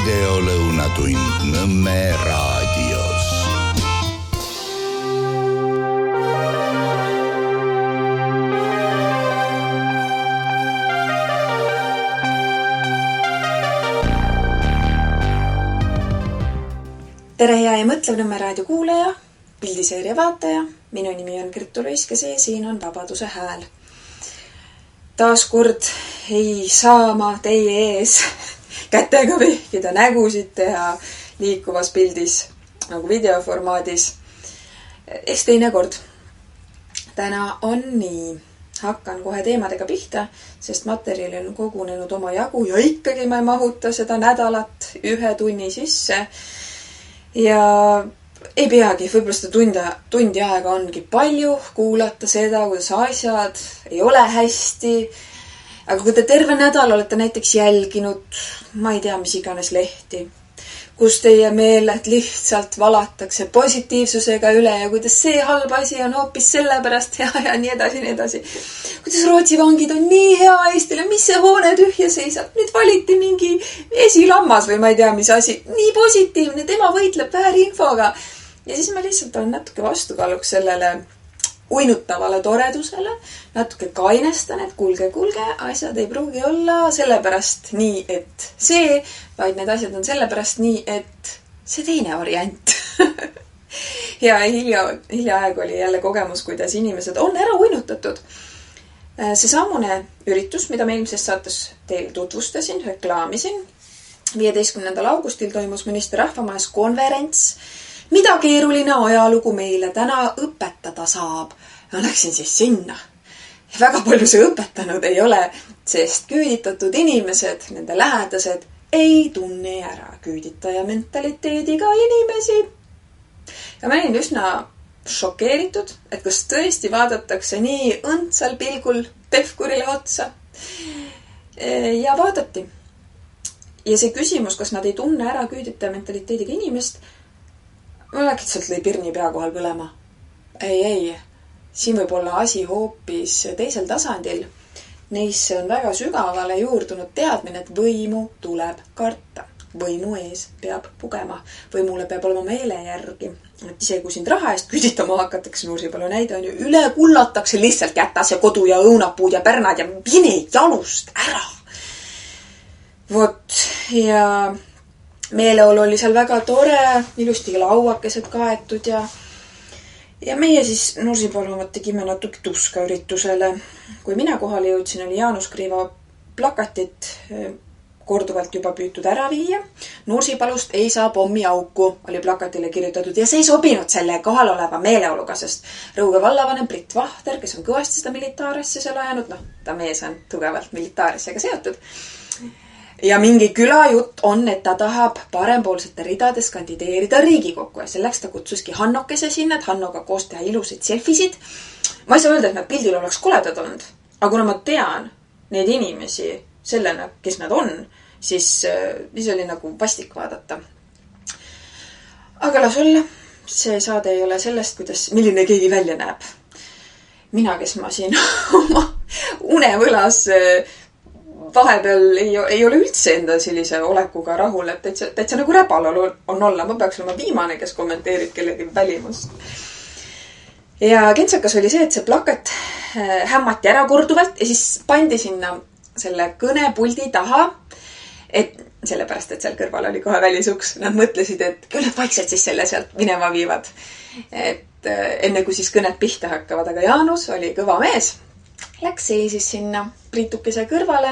videolõunatund Nõmme raadios. Tere hea ja mõtlev Nõmme raadio kuulaja, pildiseeria vaataja. Minu nimi on Kertu Loiskes ja siin on Vabaduse hääl. Taaskord ei saa ma teie ees kätega vehkida, nägusid teha liikuvas pildis nagu videoformaadis. Eks teine kord. Täna on nii. Hakkan kohe teemadega pihta, sest materjali on kogunenud oma jagu ja ikkagi ma ei mahuta seda nädalat 1 tunni sisse. Ja ei peagi, võib-olla seda tundi aega ongi palju kuulata seda, kuidas asjad ei ole hästi. Aga kui te terve nädal olete näiteks jälginud, ma ei tea, mis iganes lehti, kus teie meeled lihtsalt valatakse positiivsusega üle ja kuidas see halb asi on hoopis sellepärast ja nii edasi, nii edasi. Kuidas Rootsi vangid on nii hea Eestile, mis see hoone tühja seisab. Nüüd valiti mingi esilammas või ma ei tea, mis asi. Nii positiivne, tema võitleb väärinfoga. Ja siis ma lihtsalt olen natuke vastukaaluks sellele uinutavale toredusele, natuke kainestan, et kuulge, asjad ei pruugi olla sellepärast nii, et see, vaid need asjad on sellepärast nii, et see teine variant. Ja hiljaaeg oli jälle kogemus, kuidas inimesed on ära uinutatud. See samune üritus, mida ma eelmises saates teile tutvustasin, reklaamisin. 15. augustil toimus Mõniste rahvamajas konverents, mida keeruline ajalugu meile täna õpetada saab. Ma läksin siis sinna. Ja väga palju see õpetanud ei ole, sest küüditatud inimesed, nende lähedased, ei tunne ära küüditaja mentaliteediga inimesi. Ja ma olin üsna šokeeritud, et kas tõesti vaadatakse nii õndsal pilgul Pevkurile otsa. Ja vaadati. Ja see küsimus, kas nad ei tunne ära küüditaja mentaliteediga inimest, ma lihtsalt lõi pirni pea kohal põlema. Ei. Siin võib olla asi hoopis teisel tasandil. Neisse on väga sügavale juurdunud teadmine, et võimu tuleb karta. Võimu ees peab pugema. Võimule peab olema meele järgi. Ise kui sind raha eest küüditama hakatakse, Nursipalu näide on ju, üle kullatakse lihtsalt kätas ja kodu ja õunapuud ja pärnad ja mine jalust ära. Vot, ja meeleolu oli seal väga tore, ilusti lauakesed kaetud ja meie siis Nursipalu tegime natuke tuska üritusele. Kui mina kohale jõudsin, oli Jaanus Kriiva plakatit korduvalt juba püütud ära viia. Nursipalust ei saa pommiauku, oli plakatile kirjutatud ja see ei sobinud selle kohal oleva meeleoluga, sest Rõuge vallavanem Brit Vahter, kes on kõvasti seda militaarasja seal ajanud, ta mees on tugevalt militaarasjaga seotud. Ja mingi külajutt on, et ta tahab parempoolsete ridades kandideerida Riigikokku ja selleks ta kutsuski Hannokese sinna, et Hannoga koos teha ilusaid selfisid. Ma ei saa öelda, et nad pildil oleks koledad olnud, aga kuna ma tean neid inimesi sellena, kes nad on, siis oli nagu vastik vaadata. Aga las olla, see saade ei ole sellest, milline keegi välja näeb. Mina, kes ma siin oma unevõlas vahepeal ei ole üldse enda sellise olekuga rahul, et täitsa nagu räpal on olla. Ma peaks olema viimane, kes kommenteerib kellegi välimust. Ja kentsakas oli see, et see plakat hämmati ära korduvalt ja siis pandi sinna selle kõnepuldi taha, et sellepärast, et seal kõrval oli kohe välisuks. Nad mõtlesid, et küll nad vaikselt siis selle sealt minema viivad. Et enne kui siis kõned pihta hakkavad, aga Jaanus oli kõva mees. Läks seisis sinna Priitukese kõrvale,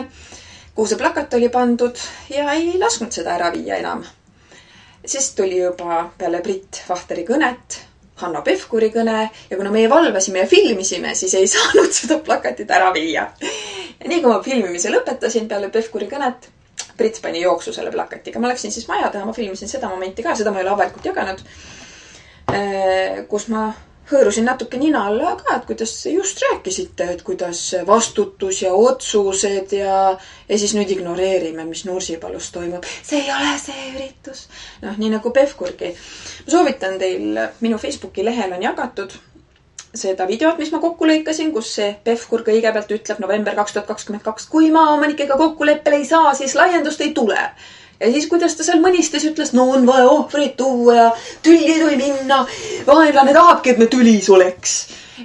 kuhu see plakat oli pandud ja ei lasknud seda ära viia enam. Siis tuli juba peale Brit Vahteri kõnet Hanno Pevkuri kõne ja kuna meie valvasime ja filmisime, siis ei saanud seda plakatit ära viia. Ja nii kui ma filmimise lõpetasin peale Pevkuri kõnet, Brit pani jooksu selle plakatiga. Ma läksin siis maja taha, ma filmisin seda momenti ka, seda ma ei ole avalikult jaganud, kus ma hõõrusin natuke nina alla ka, et kuidas just rääkisite, et kuidas vastutus ja otsused ja siis nüüd ignoreerime, mis Nursipalus toimub. See ei ole see üritus. Nii nagu Pevkurgi. Ma soovitan teil, minu Facebooki lehel on jagatud seda videot, mis ma kokku lõikasin, kus see Pevkur kõigepealt ütleb november 2022, kui maaomanikega kokkuleppele ei saa, siis laiendust ei tule. Ja siis, kuidas ta seal mõnistas, ütles, no on vaja ohvreid tuua ja tüli ei tohi minna. Vaenlane tahabki, et me tülis oleks.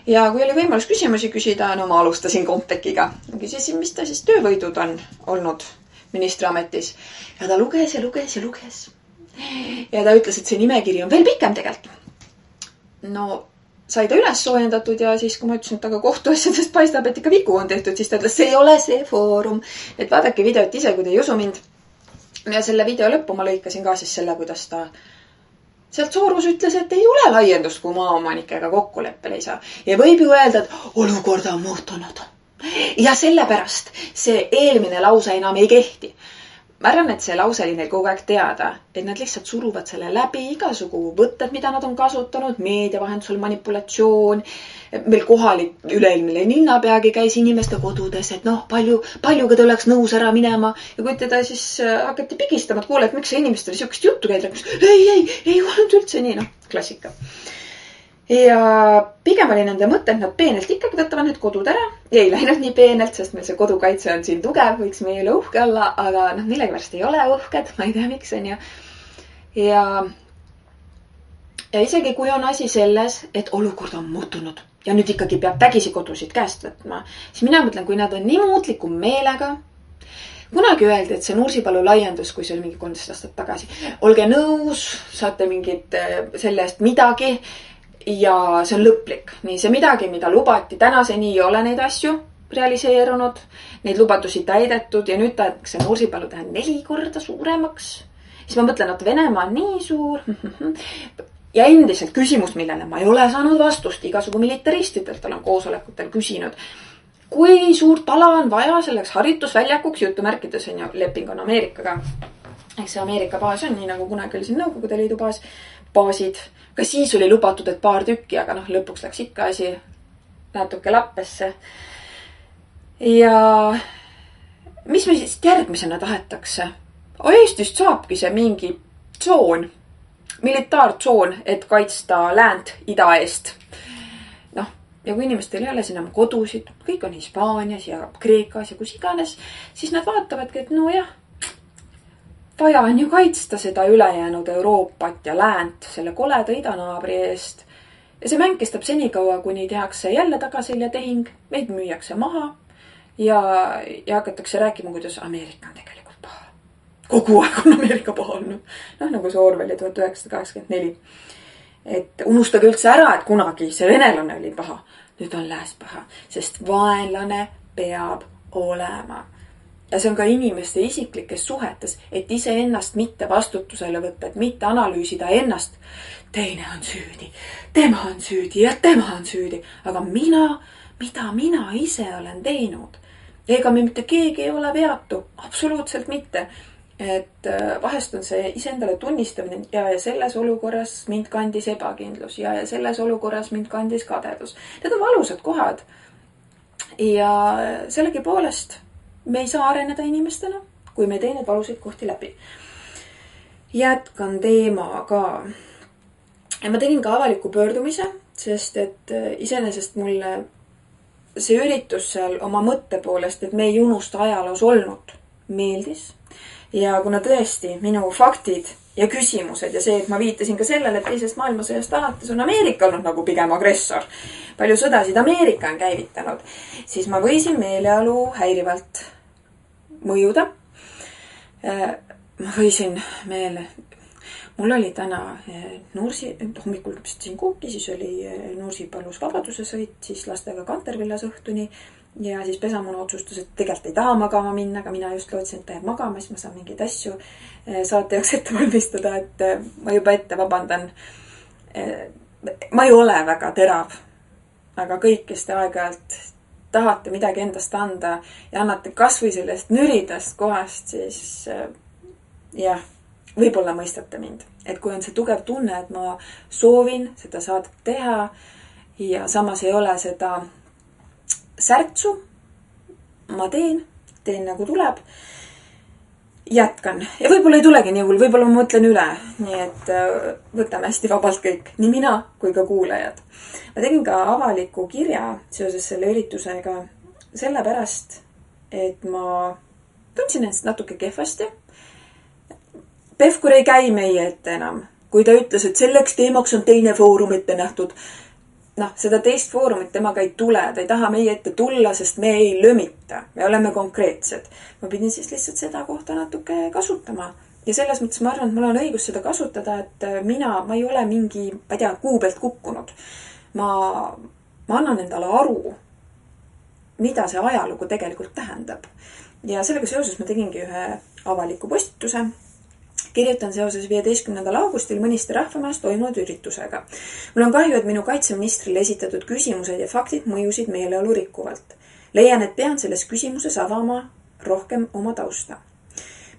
Ja kui oli võimalus küsimusi küsida, no ma alustasin Comtechiga. Küsisin, mis ta siis töövõidud on olnud ministriametis. Ja ta luges ja luges ja luges. Ja ta ütles, et see nimekiri on veel pikem tegelikult. No sai ta üles soojendatud ja siis, kui ma ütlesin, et aga kohtuasjadest paistab, et ikka vigu on tehtud, siis ta ütles, see ei ole see foorum. Et vaadake videot ise, kui te ei usu mind. Ja selle video lõppu ma lõikasin ka siis selle, kuidas ta sealt Soros ütles, et ei ole laiendust, kui maaomanikega kokkuleppele ei saa. Ja võib ju öelda, et olukord on muutunud. Ja sellepärast see eelmine lause enam ei kehti. Ma arvan, et see lause oli neil kogu aeg teada, et nad lihtsalt suruvad selle läbi igasugu võtted, mida nad on kasutanud, meedia vahendusel manipulatsioon. Meil kohalik üleilmine linnapeagi käis inimeste kodudes, et noh, paljuga ta oleks nõus ära minema. Ja kui teda siis hakati pigistama, et kuule, et miks see inimestele siukest juttu käid, ei olnud üldse nii, noh, klassika. Ja pigem oli nende mõte, et nad peenelt ikkagi võtavad need kodud ära. Ja ei läinud nii peenelt, sest meil see kodukaitse on siin tugev, võiks meie üle uhke olla, aga noh, millegipärast ei ole uhked, ma ei tea, miks on ju. Ja isegi kui on asi selles, et olukord on muutunud ja nüüd ikkagi peab vägisi kodusid käest võtma, siis mina mõtlen, kui nad on nii muutliku meelega. Kunagi öeldi, et see Nursipalu laiendus, kui see oli mingi 13 aastat tagasi, olge nõus, saate mingit selle eest midagi. Ja see on lõplik. Nii see midagi, mida lubati. Tänaseni ei ole neid asju realiseerunud. Neid lubadusi täidetud ja nüüd tahetakse Nursipalu teha 4 korda suuremaks. Siis ma mõtlen, et Venemaa on nii suur. Ja endiselt küsimus, millele ma ei ole saanud vastust. Igasugu militaristidelt olen koosolekutel küsinud. Kui suurt ala on vaja selleks harjutusväljakuks, jutumärkides on ju leping on Ameerikaga. Eks see Ameerika baas on nii, nagu kunagi oli siin Nõukogude Liidu baasid. Ka siis oli lubatud, et paar tükki, aga noh, lõpuks läks ikka asi natuke lappesse. Ja mis me siis järgmisena tahetakse? Eestist saabki see mingi tsoon, militaartsoon, et kaitsta läänt ida eest. Noh, ja kui inimestel ei ole siin oma kodusid, kõik on Hispaanias ja Kreekas ja kus iganes, siis nad vaatavadki, et no jah, vaja on ju kaitsta seda ülejäänud Euroopat ja läänt selle koleda idanaabri eest. Ja see mäng kestab senikaua, kuni tehakse jälle tagaseljatehing, meid müüakse maha ja hakatakse rääkima, kuidas Ameerika on tegelikult paha. Kogu aeg on Ameerika paha olnud. Noh, nagu see Orwelli 1984. Et unustage üldse ära, et kunagi see venelane oli paha. Nüüd on lääs paha, sest vaenlane peab olema. Ja see on ka inimeste isiklikes suhetes, et ise ennast mitte vastutusele võtta, et mitte analüüsida ennast. Teine on süüdi, tema on süüdi ja tema on süüdi. Aga mida mina ise olen teinud? Ega me mitte keegi ei ole veatu, absoluutselt mitte. Et vahest on see iseendale tunnistamine ja selles olukorras mind kandis ebakindlus ja selles olukorras mind kandis kadedus. Need on valusad kohad. Ja sellegi poolest me ei saa areneda inimestena, kui me ei tee need valusid kohti läbi. Jätkan teemaga. Ja ma tegin ka avaliku pöördumise, sest et iseenesest mulle see üritus seal oma mõtte poolest, et me ei unusta ajaloos olnud, meeldis. Ja kuna tõesti minu faktid ja küsimused ja see, et ma viitasin ka sellele, et teisest maailmasõjast alates on Ameerika olnud nagu pigem agressor. Palju sõdasid Ameerika on käivitanud. Siis ma võisin meeleolu häirivalt mõjuda. Ma võisin mul oli täna hommikul püstisin kuuki, siis oli Nursipalus Vabaduse sõit, siis lastega Kantervillas õhtuni. Ja siis pesamuna otsustas, et tegelikult ei taha magama minna, aga mina just lootsin, et ta jääb magama, siis ma saan mingeid asju saate jaoks ette valmistada, et ma juba ette vabandan. Ma ei ole väga terav, aga kõik, kes te aeg-ajalt tahate midagi endast anda ja annate kas või sellest nüridast kohast, siis jah, võib-olla mõistate mind. Et kui on see tugev tunne, et ma soovin seda saadet teha ja samas ei ole seda särtsu, ma teen nagu tuleb, jätkan. Ja võib-olla ei tulegi nii hull, võib-olla ma mõtlen üle. Nii et võtame hästi vabalt kõik, nii mina kui ka kuulajad. Ma tegin ka avaliku kirja seoses selle üritusega sellepärast, et ma tundsin ennast natuke kehvasti. Pevkur ei käi meie ette enam, kui ta ütles, et selleks teemaks on teine foorum ette nähtud. Seda teist foorumit temaga ei tule, ta ei taha meie ette tulla, sest me ei lömita. Me oleme konkreetsed. Ma pidin siis lihtsalt seda kohta natuke kasutama. Ja selles mõttes ma arvan, et mul on õigus seda kasutada, et ma ei ole mingi, ma ei tea, kuu pealt kukkunud. Ma annan endale aru, mida see ajalugu tegelikult tähendab. Ja sellega seoses ma tegingi ühe avaliku postituse. Kirjutan seoses 15. augustil Mõniste rahvamajas toimunud üritusega. Mul on kahju, et minu kaitseministrile esitatud küsimused ja faktid mõjusid meeleolu rikkuvalt. Leian, et pean selles küsimuses avama rohkem oma tausta.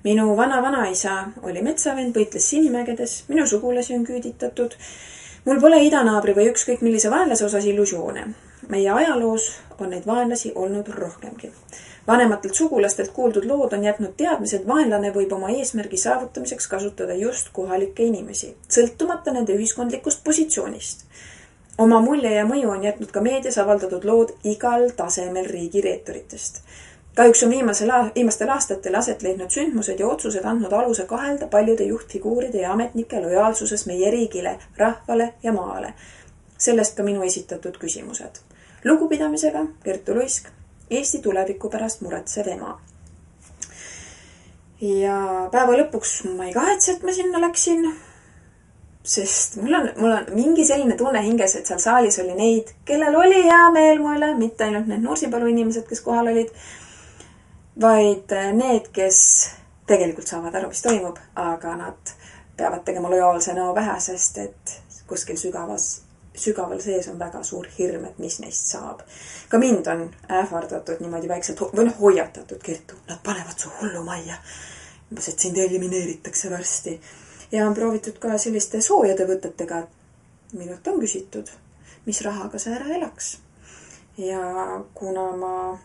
Minu vanaisa oli metsavend, võitles Sinimägedes, minu sugulasi on küüditatud. Mul pole idanaabri või ükskõik millise vaenlase osas illusioone. Meie ajaloos on neid vaenlasi olnud rohkemgi. Vanematelt sugulastelt kuuldud lood on jätnud teadmised, vaenlane võib oma eesmärgi saavutamiseks kasutada just kohalikke inimesi, sõltumata nende ühiskondlikust positsioonist. Oma mulje ja mõju on jätnud ka meedias avaldatud lood igal tasemel riigi reetoritest. Kahjuks on viimastel aastatel aset leidnud sündmused ja otsused andnud aluse kahelda paljude juhtfiguuride ja ametnike lojaalsuses meie riigile, rahvale ja maale. Sellest ka minu esitatud küsimused. Lugupidamisega Kertu Luisk, Eesti tuleviku pärast muretsev ema. Ja päeva lõpuks ma ei kahetse, et ma sinna läksin, sest mul on mingi selline tunne hinges, et seal saalis oli neid, kellel oli hea meel mu üle, mitte ainult need Nursipalu inimesed, kes kohal olid, vaid need, kes tegelikult saavad aru, mis toimub, aga nad peavad tegema lojaalse näo pähe, sest et kuskil sügaval sees on väga suur hirm, et mis neist saab. Ka mind on ähvardatud niimoodi väikselt hoiatatud, Kertu, nad panevad su hullu majja. Umbes, et sind elimineeritakse varsti. Ja on proovitud ka selliste soojade võtetega, minult on küsitud, mis rahaga sa ära elaks. Ja kuna ma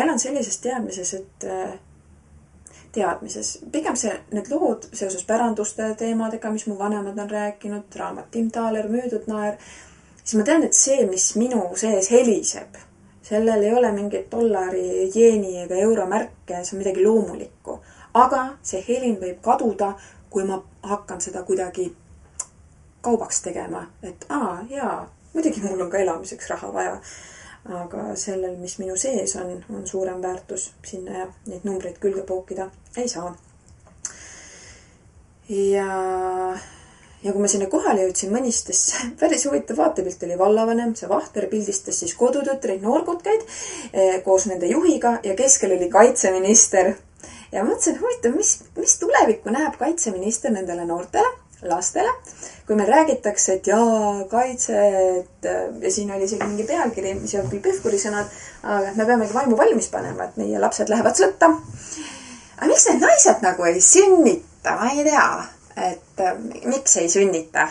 elan sellises teadmises, pigem need lood seoses päranduste teemadega, mis mu vanemad on rääkinud, raamat Tim Thaler, Müüdud naer, siis ma tean, et see, mis minu sees heliseb, sellel ei ole mingit dollari, jeeni ega euromärke, see on midagi loomulikku. Aga see helin võib kaduda, kui ma hakkan seda kuidagi kaubaks tegema, et muidugi mul on ka elamiseks raha vaja. Aga sellel, mis minu sees on suurem väärtus sinna ja neid numbreid külge pookida ei saa. Ja kui ma sinna kohale jõudsin Mõnistesse, päris huvitav vaatepilt oli vallavanem, see Vahter pildistas siis kodutütreid, noorkutkaid koos nende juhiga ja keskel oli kaitseminister. Ja mõtlesin, huvitav, mis tulevikku näeb kaitseminister nendele noortele, lastele, kui meil räägitakse, et kaitse, ja siin oli isegi mingi pealkiri, mis on küll Pevkuri sõnad, aga me peamegi vaimu valmis panema, et meie lapsed lähevad sõtta. Aga miks need naised nagu ei sünnita? Ma ei tea, et miks ei sünnita?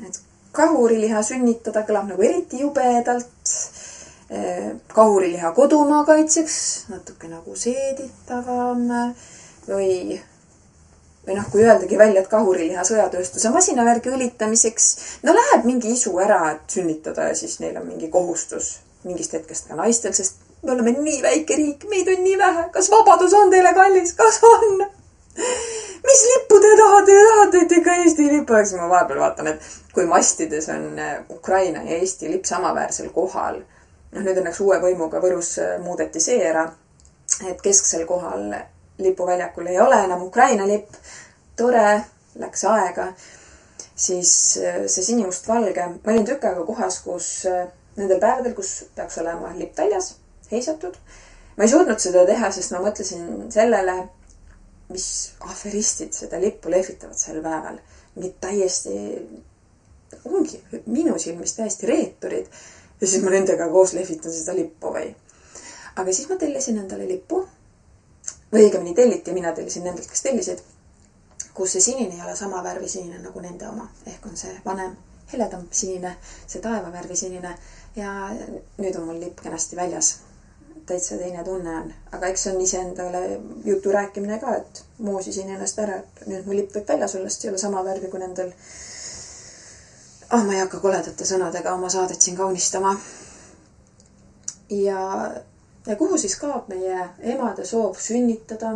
Et kahuriliha sünnitada kõlab nagu eriti jubedalt. Kahuriliha kodumaa kaitseks, natuke nagu seeditavam või kui öeldagi välja, et kahuriliha sõjatööstuse masinavärgi õlitamiseks, läheb mingi isu ära, et sünnitada ja siis neil on mingi kohustus mingist hetkest ka naistel, sest me oleme nii väike riik, meid on nii vähe. Kas vabadus on teile kallis? Kas on? Mis lippu te tahate? Et ikka Eesti lipp oleks. Ma vahepeal vaatan, et kui mastides on Ukraina ja Eesti lipp samaväärsel kohal. Nüüd õnneks uue võimuga Võrus muudeti see ära, et kesksel kohal lipuväljakul ei ole enam Ukraina lipp, tore, läks aega, siis see sinimustvalge. Ma olin tükk aega kohas, kus nendel päevadel, kus peaks olema lipp väljas, heisatud. Ma ei suutnud seda teha, sest ma mõtlesin sellele, mis aferistid seda lippu lehvitavad sel päeval. Mingid täiesti, ongi minu silmis täiesti reeturid. Ja siis ma nendega koos lehvitan seda lippu või. Aga siis ma tellisin endale lippu. Või õigemini telliti ja mina tellisin nendelt, kes tellisid, kus see sinine ei ole sama värvi sinine nagu nende oma. Ehk on see vanem, heledam sinine, see taevavärvi sinine ja nüüd on mul lipp kenasti väljas. Täitsa teine tunne on. Aga eks on ise endale jutu rääkimine ka, et moosisin ennast ära, et nüüd mu lipp võib väljas olla, sest ei ole sama värvi kui nendel. Ma ei hakka koledate sõnadega oma saadet siin kaunistama. Ja kuhu siis kaob meie emade soov sünnitada,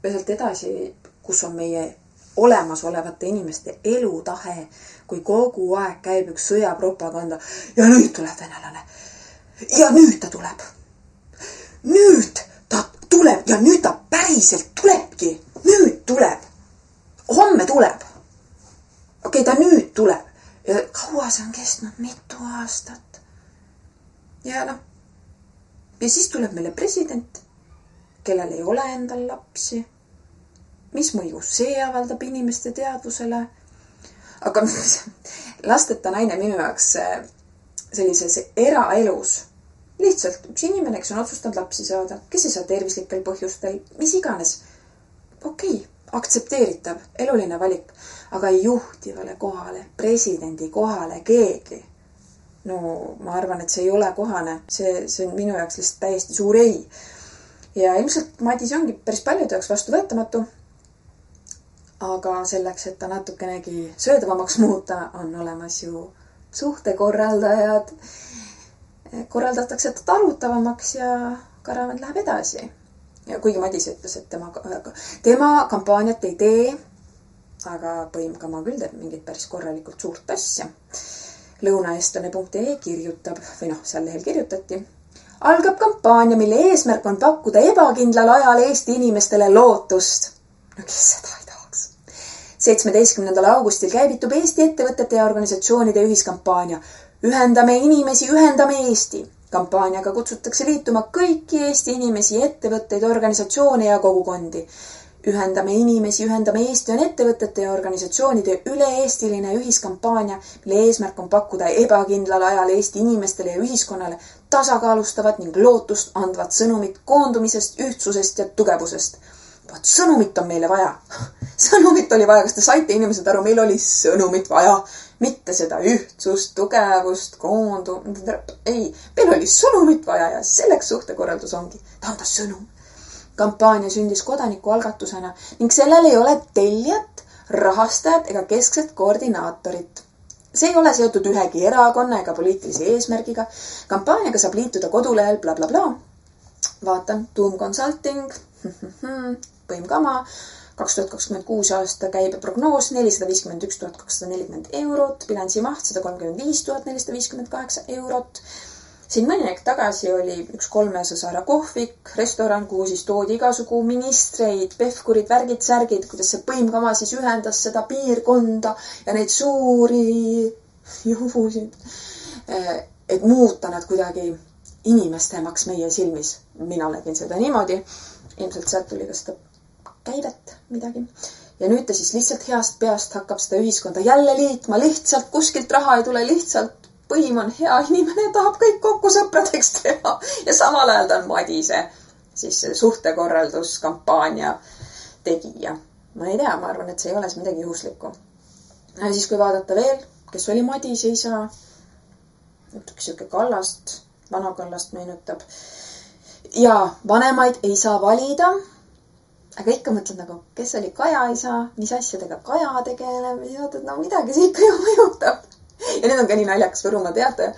ja sealt edasi, kus on meie olemasolevate inimeste elutahe, kui kogu aeg käib üks sõjapropaganda ja nüüd tuleb venelane. Ja nüüd ta tuleb. Nüüd ta tuleb ja nüüd ta päriselt tulebki. Nüüd tuleb. Homme tuleb. Okei, ta nüüd tuleb. Ja kaua see on kestnud? Mitu aastat. Ja noh. Ja siis tuleb meile president, kellel ei ole endal lapsi. Mis mõju see avaldab inimeste teadvusele? Aga lasteta naine minu jaoks sellises eraelus. Lihtsalt üks inimene, kes on otsustanud lapsi saada, kes ei saa tervislikel põhjustel, mis iganes. Okei, aktsepteeritav, eluline valik, aga ei juhtivale kohale, presidendi kohale keegi. No ma arvan, et see ei ole kohane. See on minu jaoks lihtsalt täiesti suur ei. Ja ilmselt Madis ongi päris paljude jaoks vastu võetamatu. Aga selleks, et ta natukenegi söödavamaks muuta, on olemas ju suhtekorraldajad. Korraldatakse ta arutavamaks ja Karavan läheb edasi. Ja kuigi Madis ütles, et tema kampaaniat ei tee, aga Põimkama küll teeb mingit päris korralikult suurt asja. Lõunaestlane.ee kirjutab, või noh, seal lehel kirjutati. Algab kampaania, mille eesmärk on pakkuda ebakindlal ajal Eesti inimestele lootust. No kes seda ei tahaks? 17. augustil käivitub Eesti ettevõtete ja organisatsioonide ühiskampaania. Ühendame inimesi, ühendame Eesti. Kampaaniaga kutsutakse liituma kõiki Eesti inimesi, ettevõtteid, organisatsioone ja kogukondi. Ühendame inimesi, ühendame Eesti on ettevõtete ja organisatsioonide üle-eestiline ühiskampaania, mille eesmärk on pakkuda ebakindlal ajal Eesti inimestele ja ühiskonnale tasakaalustavat ning lootust andvat sõnumit koondumisest, ühtsusest ja tugevusest. Vaat sõnumit on meile vaja. Sõnumit oli vaja, kas te saite inimesed aru, meil oli sõnumit vaja. Mitte seda ühtsust, tugevust, ei, meil oli sõnumit vaja ja selleks suhtekorraldus ongi. Ta on ta sõnum. Kampaania sündis kodanikualgatusena ning sellel ei ole tellijat, rahastajat ega keskset koordinaatorit. See ei ole seotud ühegi erakonna ega poliitilise eesmärgiga. Kampaaniaga saab liituda kodulehel bla bla bla. Vaatan Tuum Consulting, Põimkama, 2026 aasta käibe prognoos 451 240 eurot, bilansimaht 135 458 eurot. Siin mõni aeg tagasi oli üks 3 sõsara kohvik, restoran, kuhu siis toodi igasugu ministreid, pehkurid, värgid, särgid, kuidas see Põimkama siis ühendas seda piirkonda ja neid suuri juhusid, et muuta nad kuidagi inimestemaks meie silmis. Mina nägin seda niimoodi. Ilmselt sealt tuli ka seda käivet midagi. Ja nüüd ta siis lihtsalt heast peast hakkab seda ühiskonda jälle liitma. Lihtsalt kuskilt raha ei tule, lihtsalt Põim on hea inimene, tahab kõik kokku sõpradeks teha. Ja samal ajal ta on Madise, siis suhtekorralduskampaania tegija. Ma ei tea, ma arvan, et see ei ole midagi juhuslikku. Ja siis kui vaadata veel, kes oli Madise isa, üks siuke Kallast, vana Kallast meenutab. Ja vanemaid ei saa valida, aga ikka mõtled nagu, kes oli Kaja isa, mis asjadega Kaja tegeleb, no midagi see ikka ju mõjutab. Ja nüüd on ka nii naljakas Võrumaa Teataja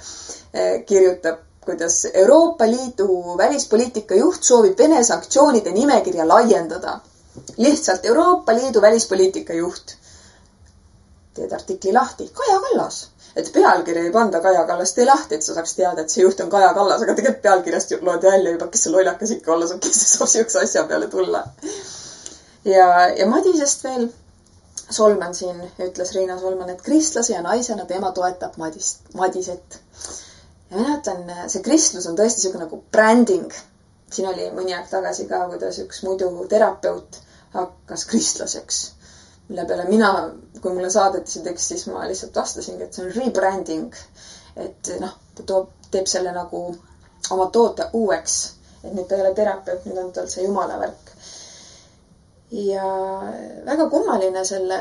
kirjutab, kuidas Euroopa Liidu välispoliitika juht soovib Vene sanktsioonide nimekirja laiendada. Lihtsalt Euroopa Liidu välispoliitika juht. Teed artikli lahti. Kaja Kallas. Et pealkirja ei panda Kaja Kallast ei lahti, et sa saaks teada, et see juht on Kaja Kallas, aga tegelikult pealkirjast loodi välja juba, kes see lollakas ikka olla saab, kes see saab siukse asja peale tulla. Ja Madisest veel. Solman siin ütles Riina Solman, et kristlase ja naisena tema toetab Madiset. Ja mina ütlen, see kristlus on tõesti siuke nagu branding. Siin oli mõni aeg tagasi ka, kuidas üks muidu terapeut hakkas kristlaseks. Mille peale mina, kui mulle saadeti see tekst, siis ma lihtsalt vastasingi, et see on rebranding. Et noh, ta teeb selle nagu oma toote uueks. Et nüüd ta ei ole terapeut, nüüd on tal see jumala värk. Ja väga kummaline selle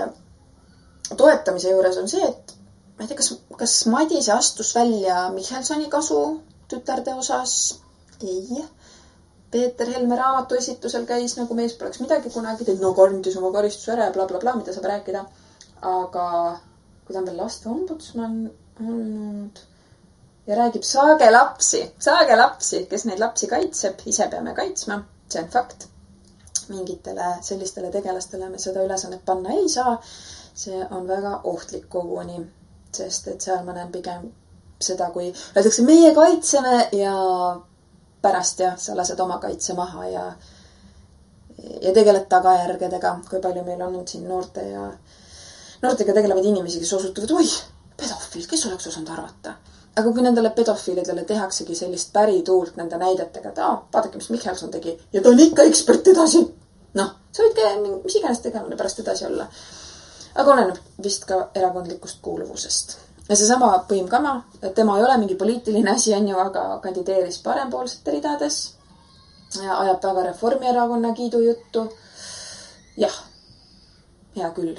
toetamise juures on see, et ma ei tea, kas Madise astus välja Michelsoni kasu tütarde osas? Ei. Peeter Helme raamatu esitusel käis nagu mees poleks midagi kunagi, teid no kandis oma karistuse ära ja bla bla bla, mida saab rääkida. Aga kui ta on veel laste ombudsman olnud ja räägib saage lapsi, kes neid lapsi kaitseb, ise peame kaitsma, see on fakt. mingitele sellistele tegelastele me seda ülesannet panna ei saa. See on väga ohtlik koguni, sest et seal ma näen pigem seda, kui öeldakse, meie kaitseme ja pärast sa lased oma kaitse maha ja tegeled tagajärgedega, kui palju meil on siin noortega tegelevad inimesi, kes osutuvad, oi, pedofiil, kes oleks osanud arvata. Aga kui nendele pedofiilidele tehaksegi sellist pärituult nende näidetega, et vaadake, mis Michelson tegi ja ta on ikka ekspert edasi. Noh, sa võid mis iganes tegelane pärast edasi olla. Aga oleneb vist ka erakondlikust kuuluvusest. Ja see sama Põimkama, et tema ei ole mingi poliitiline asi, aga kandideeris parempoolsete ridades ja ajab väga Reformierakonna kiidujuttu. Jah, hea küll,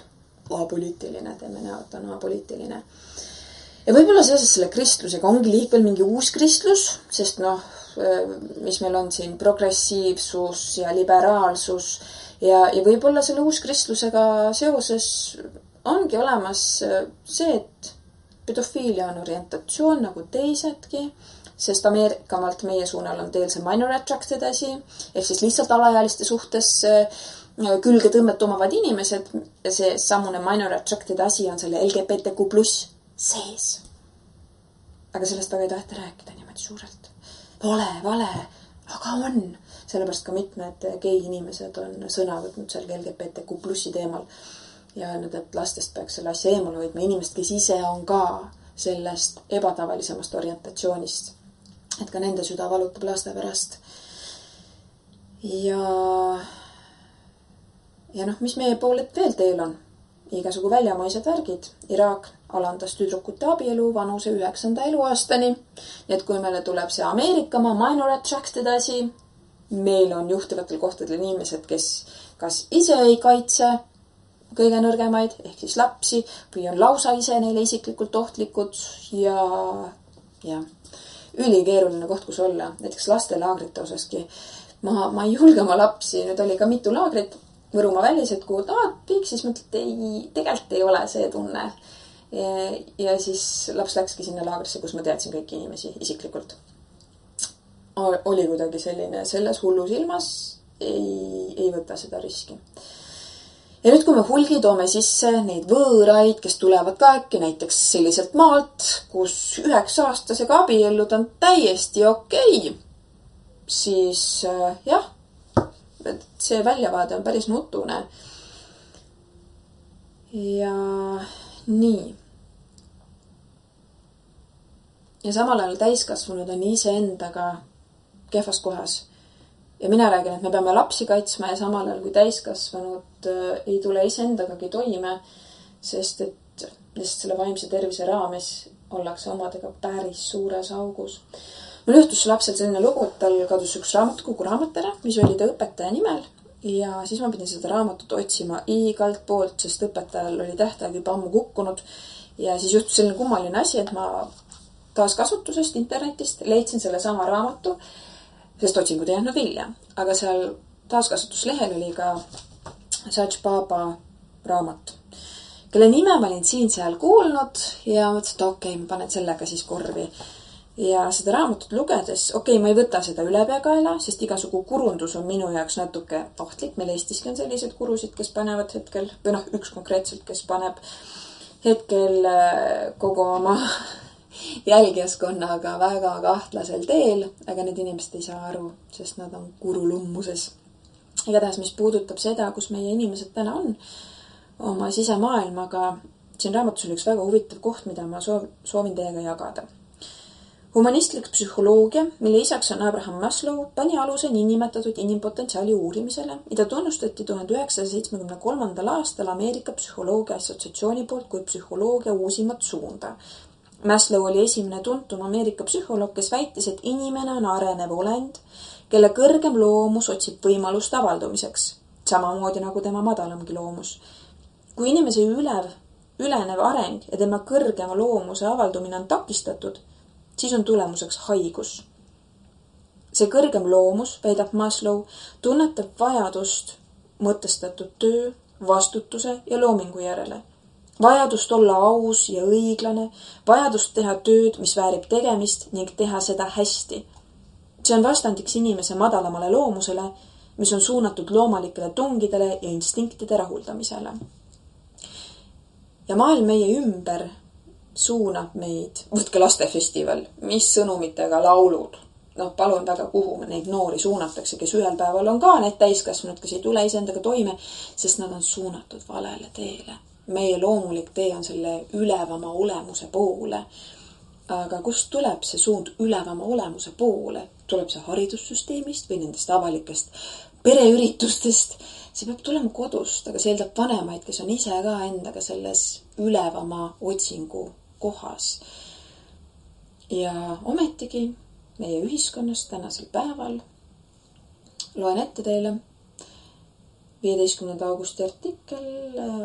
apoliitiline, teeme näo, et on apoliitiline. Ja võib-olla seoses selle kristlusega ongi liikvel mingi uus kristlus, sest mis meil on siin progressiivsus ja liberaalsus ja võib-olla selle uus kristlusega seoses ongi olemas see, et pedofiilia on orientatsioon nagu teisedki, sest Ameerikamaalt meie suunal on teel see minor attracted asi, ehk siis lihtsalt alaealiste suhtes külge tõmmet omavad inimesed ja see sammune minor attracted asi on selle LGBTQ+ sees. Aga sellest väga ei taheta rääkida niimoodi suurelt. Vale, aga on. Sellepärast ka mitmed gei inimesed on sõna võtnud seal LGBTQ+ teemal ja öelnud, et lastest peaks selle asja eemal hoidma. Inimesed, kes ise on ka sellest ebatavalisemast orientatsioonist. Et ka nende süda valutab laste pärast. Ja mis meie pooled veel teel on? Igasugu väljamaised värgid. Iraak alandas tüdrukute abielu vanuse 9. eluaastani. Nii et kui meile tuleb see Ameerikamaa minor attracted asi, meil on juhtivatel kohtadel inimesed, kes kas ise ei kaitse kõige nõrgemaid, ehk siis lapsi, või on lausa ise neile isiklikult ohtlikud ja ülikeeruline koht, kus olla. Näiteks lastelaagrite osaski. Ma ei julge oma lapsi, nüüd oli ka mitu laagrit Võrumaa välised, kuhu kõik siis mõtled, tegelikult ei ole see tunne. Ja siis laps läkski sinna laagrisse, kus ma teadsin kõiki inimesi isiklikult. Oli kuidagi selline, selles hullus ilmas ei võta seda riski. Ja nüüd, kui me hulgi toome sisse neid võõraid, kes tulevad ka äkki näiteks selliselt maalt, kus 9-aastasega abiellud on täiesti okei, siis jah, see väljavaade on päris nutune. Ja nii. Ja samal ajal täiskasvanud on iseendaga kehvas kohas. Ja mina räägin, et me peame lapsi kaitsma ja samal ajal kui täiskasvanud ei tule iseendagagi toime, sest et selle vaimse tervise raames ollakse omadega päris suures augus. Mul juhtus lapsel selline lugu, et tal kadus üks raamatukogu raamatele, mis oli ta õpetaja nimel ja siis ma pidin seda raamatut otsima igalt poolt, sest õpetajal oli tähtaeg juba ammu kukkunud ja siis juhtus selline kummaline asi, et ma taaskasutusest internetist leidsin selle sama raamatu, sest otsingud ei jäänud vilja, aga seal taaskasutuslehel oli ka Sach Baba raamat, kelle nime ma olin siin-seal kuulnud ja mõtlesin, et okei, ma panen sellega siis korvi. Ja seda raamatut lugedes, ma ei võta seda ülepeakaela, sest igasugu kurundus on minu jaoks natuke ohtlik. Meil Eestiski on sellised kurusid, kes panevad hetkel, või üks konkreetselt, kes paneb hetkel kogu oma jälgijaskonnaga väga kahtlasel teel, aga need inimesed ei saa aru, sest nad on kurulummuses. Igatahes, mis puudutab seda, kus meie inimesed täna on oma sisemaailmaga, siin raamatus oli üks väga huvitav koht, mida ma soovin teiega jagada. Humanistlik psühholoogia, mille isaks on Abraham Maslow, pani aluse niinimetatud inimpotentsiaali uurimisele, mida tunnustati 1973. aastal Ameerika psühholoogia assotsiatsiooni poolt kui psühholoogia uusimat suunda. Maslow oli esimene tuntum Ameerika psühholoog, kes väitis, et inimene on arenev olend, kelle kõrgem loomus otsib võimalust avaldumiseks, samamoodi nagu tema madalamgi loomus. Kui inimese ülenev areng ja tema kõrgema loomuse avaldumine on takistatud, siis on tulemuseks haigus. See kõrgem loomus, väidab Maslow, tunnetab vajadust mõtestatud töö, vastutuse ja loomingu järele. Vajadust olla aus ja õiglane, vajadust teha tööd, mis väärib tegemist ning teha seda hästi. See on vastandiks inimese madalamale loomusele, mis on suunatud loomalikele tungidele ja instinktide rahuldamisele. Ja maailm meie ümber suunab meid, võtke lastefestival, mis sõnumitega laulud. Palun väga, kuhu neid noori suunatakse, kes ühel päeval on ka need täiskasvanud, kes ei tule iseendaga toime, sest nad on suunatud valele teele. Meie loomulik tee on selle ülevama olemuse poole. Aga kust tuleb see suund ülevama olemuse poole? Tuleb see haridussüsteemist või nendest avalikest pereüritustest? See peab tulema kodust, aga see eeldab vanemaid, kes on ise ka endaga selles ülevama otsingu kohas. Ja ometigi meie ühiskonnas tänasel päeval loen ette teile 15. augusti artikkel.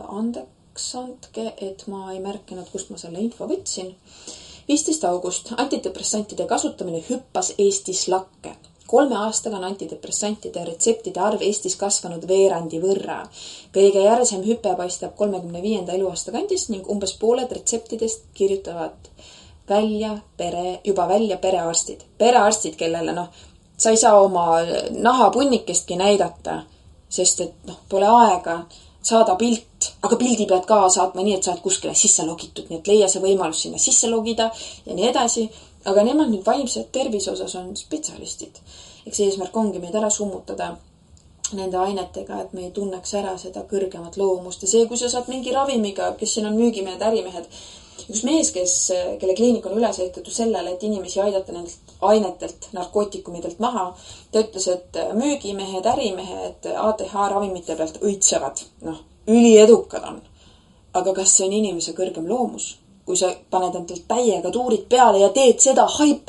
Andeks andke, et ma ei märkinud, kust ma selle info võtsin. 15. august. Antidepressantide kasutamine hüppas Eestis lakke. 3 aastaga on antidepressantide retseptide arv Eestis kasvanud veerandi võrra. Kõige järsem hüpe paistab 35. eluaasta kandis ning umbes pooled retseptidest kirjutavad juba välja perearstid. Perearstid, kellele sa ei saa oma nahapunnikestki näidata, sest et pole aega saada pilt, aga pildi pead ka saatma nii, et sa oled kuskile sisse logitud, nii et leia see võimalus sinna sisse logida ja nii edasi. Aga nemad nüüd vaimse tervise osas on spetsialistid. Eks eesmärk ongi meid ära summutada nende ainetega, et me ei tunneks ära seda kõrgemat loomust. Ja see, kui sa saad mingi ravimiga, kes siin on müügimehed, ärimehed, üks mees, kelle kliinik on üles ehitatud sellele, et inimesi aidata nendelt ainetelt, narkootikumidelt maha, ta ütles, et müügimehed, ärimehed ATH ravimite pealt õitsevad. Üliedukad on. Aga kas see on inimese kõrgem loomus? Kui sa paned endalt täiega tuurid peale ja teed seda haip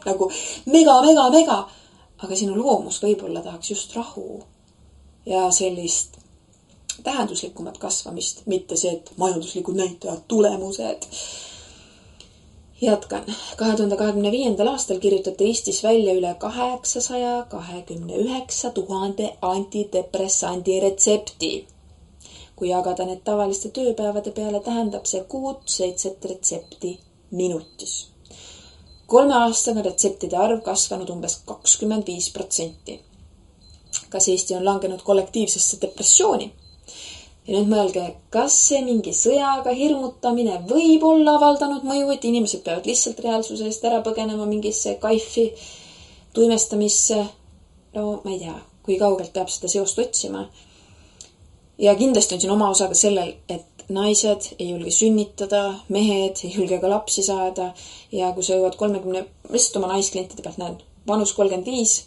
nagu mega, aga sinu loomus võib-olla tahaks just rahu ja sellist tähenduslikumat kasvamist, mitte see, et majanduslikud näitajad, tulemused. Jätkan. 2025. aastal kirjutati Eestis välja üle 829 000 antidepressandi retsepti. Kui jagada need tavaliste tööpäevade peale, tähendab see 6-7 retsepti minutis. 3 aastaga retseptide arv kasvanud umbes 25%. Kas Eesti on langenud kollektiivsesse depressiooni? Ja nüüd mõelge, kas see mingi sõjaga hirmutamine võib olla avaldanud mõju, et inimesed peavad lihtsalt reaalsuse eest ära põgenema mingisse kaifi tuimestamisse? Ma ei tea, kui kaugelt peab seda seost otsima. Ja kindlasti on siin oma osa ka sellel, et naised ei julge sünnitada, mehed ei julge ka lapsi saada ja kui sa jõuad 30, lihtsalt oma naisklientide pealt näen, vanus 35,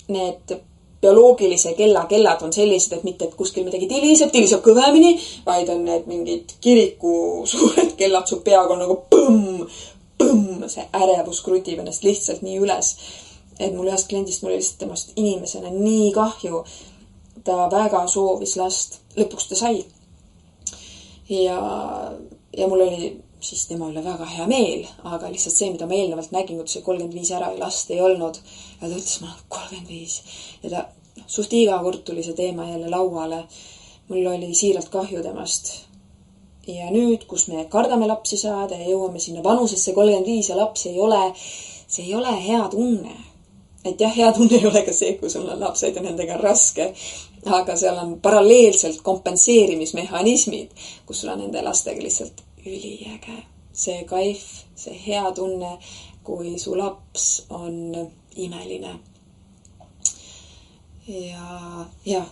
need bioloogilise kellad on sellised, et mitte, et kuskil midagi tiliseb kõvemini, vaid on need mingid kiriku suured kellad su peaga on nagu põmm, see ärevus krutib ennast lihtsalt nii üles. Et mul ühest kliendist, mul oli lihtsalt temast inimesena nii kahju. Ta väga soovis last, lõpuks ta sai. Ja mul oli siis tema üle väga hea meel, aga lihtsalt see, mida ma eelnevalt nägin, kui see 35 ära ja last ei olnud. Ja ta ütles, ma olen 35. Ja ta suht iga kord tuli see teema jälle lauale. Mul oli siiralt kahju temast. Ja nüüd, kus me kardame lapsi saada ja jõuame sinna vanusesse 35 ja lapsi ei ole, see ei ole hea tunne. Et jah, hea tunne ei ole ka see, kui sul on lapsed ja nendega raske, aga seal on paralleelselt kompenseerimismehhanismid, kus sul on nende lastega lihtsalt üliäge. See kaif, see hea tunne, kui su laps on imeline. Ja,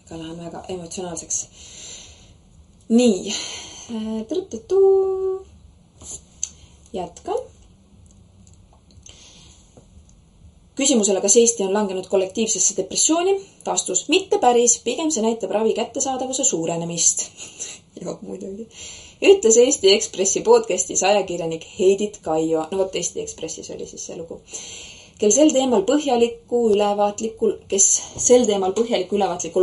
ka lähen väga emotsionaalseks. Nii. Jätkan. Küsimusele, kas Eesti on langenud kollektiivsesse depressiooni? Vastus, mitte päris, pigem see näitab ravi kättesaadavuse suurenemist. Joo, muidugi. Ütles Eesti Ekspressi podcastis ajakirjanik Heidit Kaio. No vot, Eesti Ekspressis oli siis see lugu. Kes sel teemal põhjaliku ülevaatliku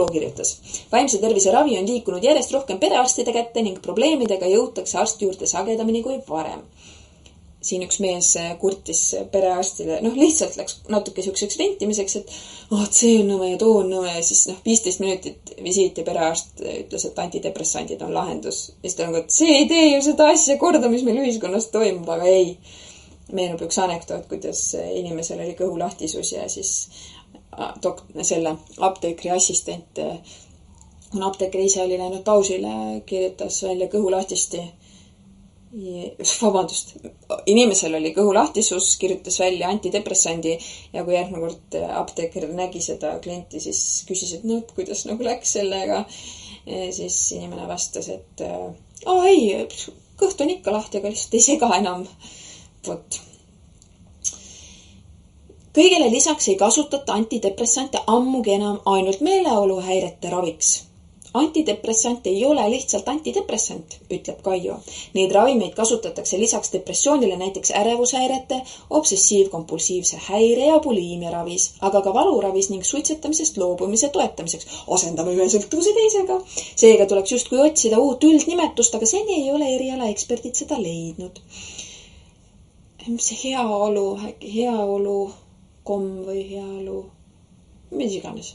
loo kirjutas. Vaimse tervise ravi on liikunud järjest rohkem perearstide kätte ning probleemidega jõutakse arsti juurde sagedamini kui varem. Siin üks mees kurtis perearstile, lihtsalt läks natuke siukseks rentimiseks, et see on nõme ja too on nõme ja siis 15 minutit visiit ja perearst ütles, et antidepressandid on lahendus. Ja siis ta on, et see ei tee ju seda asja korda, mis meil ühiskonnas toimub, aga ei. meenub üks anekdoot, kuidas inimesel oli kõhulahtisus ja siis selle apteekri assistent, kun apteekri ise oli läinud pausile, kirjutas välja kõhulahtisti. Vabandust, inimesel oli kõhulahtisus, kirjutas välja antidepressandi ja kui järgmine kord apteeker nägi seda klienti, siis küsis, et kuidas nagu läks sellega. Siis inimene vastas, et ei, kõht on ikka lahti, aga lihtsalt ei sega enam. Vot. Kõigele lisaks ei kasutata antidepressante ammugi enam ainult meeleoluhäirete raviks. Antidepressant ei ole lihtsalt antidepressant, ütleb Kaio. Neid ravimeid kasutatakse lisaks depressioonile näiteks ärevushäirete, obsessiivkompulsiivse häire ja buliimia ravis, aga ka valuravis ning suitsetamisest loobumise toetamiseks. Asendame ühe sõltuvuse teisega. Seega tuleks justkui otsida uut üldnimetust, aga seni ei ole erialaeksperdid seda leidnud. See heaolu komm või heaolu, mis iganes.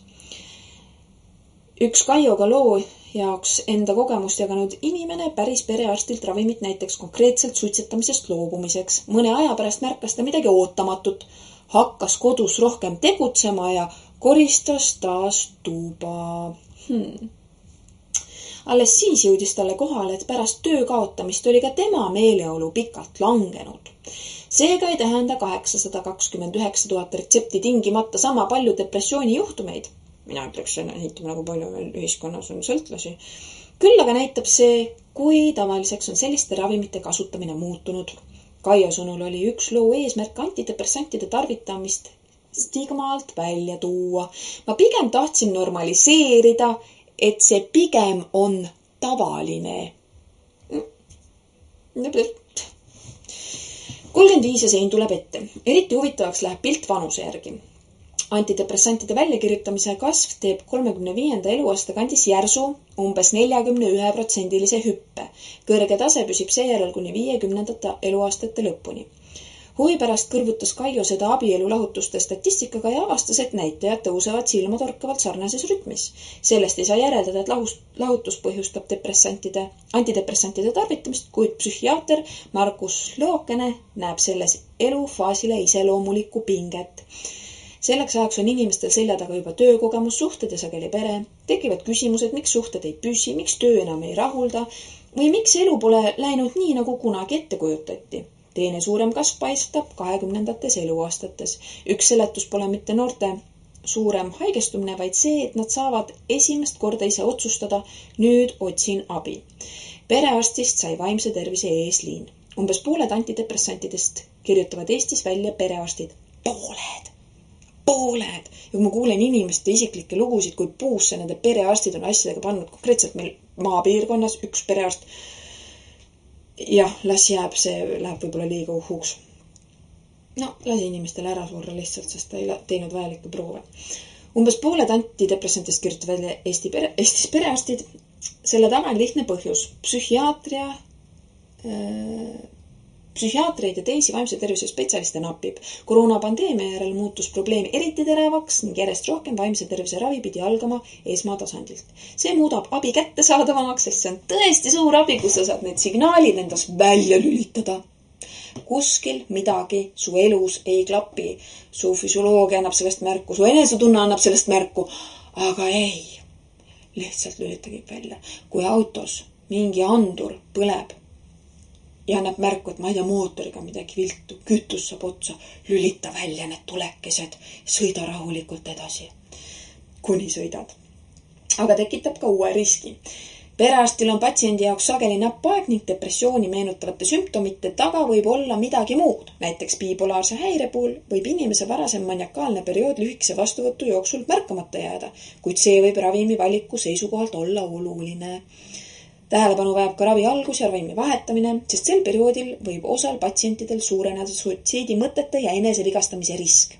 Üks Kaioga loo jaoks enda kogemust jaganud inimene päris perearstilt ravimit näiteks konkreetselt suitsetamisest loobumiseks. Mõne aja pärast märkas ta midagi ootamatut. Hakkas kodus rohkem tegutsema ja koristas taas tuba. Alles siis jõudis talle kohale, et pärast töö kaotamist oli ka tema meeleolu pikalt langenud. Seega ei tähenda 829 000 retsepti tingimata sama palju depressiooni juhtumeid. Mina ütleks, näitame nagu palju meil ühiskonnas on sõltlasi. Küll aga näitab see, kui tavaliseks on selliste ravimite kasutamine muutunud. Kaio sõnul oli üks loo eesmärk antidepressantide tarvitamist stigmaalt välja tuua. Ma pigem tahtsin normaliseerida, et see pigem on tavaline. 35 ja sein tuleb ette. Eriti huvitavaks läheb pilt vanuse järgi. Antidepressantide väljakirjutamise kasv teeb 35. eluaasta kandis järsu umbes 41% hüppe. Kõrge tase püsib seejärel kuni 50. eluaastate lõpuni. Huvi pärast kõrvutas Kaio seda abielulahutuste statistikaga ja avastas, et näitajad tõusevad silmatorkavalt sarnases rütmis. Sellest ei saa järeldada, et lahutus põhjustab antidepressantide tarvitamist, kuid psühhiaater Markus Lõokene näeb selles elufaasile iseloomulikku pinget. Selleks ajaks on inimestel selja taga juba töökogemus, suhted ja sageli pere. Tekivad küsimused, miks suhted ei püsi, miks töö enam ei rahulda või miks elu pole läinud nii, nagu kunagi ette kujutati. Teine suurem kasv paistab 20. eluaastates. Üks seletus pole mitte noorte suurem haigestumine, vaid see, et nad saavad esimest korda ise otsustada, nüüd otsin abi. Perearstist sai vaimse tervise eesliin. Umbes pooled antidepressantidest kirjutavad Eestis välja perearstid. Pooled. Ja kui ma kuulen inimeste isiklikke lugusid, kui puusse nende perearstid on asjadega pannud, konkreetselt meil maapiirkonnas üks perearst, jah, las jääb, see läheb võib-olla liiga uhuks. Lasi inimestele ära surra lihtsalt, sest ta ei teinud vajalikke proove. Umbes pooled antidepressantidest kirjutavad välja Eestis perearstid. Selle taga on lihtne põhjus. Psühhiaatreid ja teisi vaimse tervise spetsialiste napib. Koroonapandeemia järel muutus probleemi eriti teravaks ning järjest rohkem vaimse tervise ravi pidi algama esmatasandilt. See muudab abi kättesaadavamaks, sest see on tõesti suur abi, kus sa saad need signaalid endas välja lülitada. Kuskil midagi su elus ei klapi. Su füsioloogia annab sellest märku, su enesetunne annab sellest märku, aga ei. Lihtsalt lülitagi välja. Kui autos mingi andur põleb ja annab märku, et ma ei tea, mootoriga midagi viltu, kütus saab otsa, lülita välja need tulekesed, sõida rahulikult edasi, kuni sõidad. Aga tekitab ka uue riski. Perearstil on patsiendi jaoks sageli napp aeg ning depressiooni meenutavate sümptomite taga võib olla midagi muud. Näiteks bipolaarse häire puhul võib inimese varasem maniakaalne periood lühikese vastuvõtu jooksul märkamata jääda, kuid see võib ravimi valiku seisukohalt olla oluline. Tähelepanu vajab ka ravi algus ja ravimi vahetamine, sest sel perioodil võib osal patsientidel suureneda suitsiidi mõtete ja enesevigastamise risk.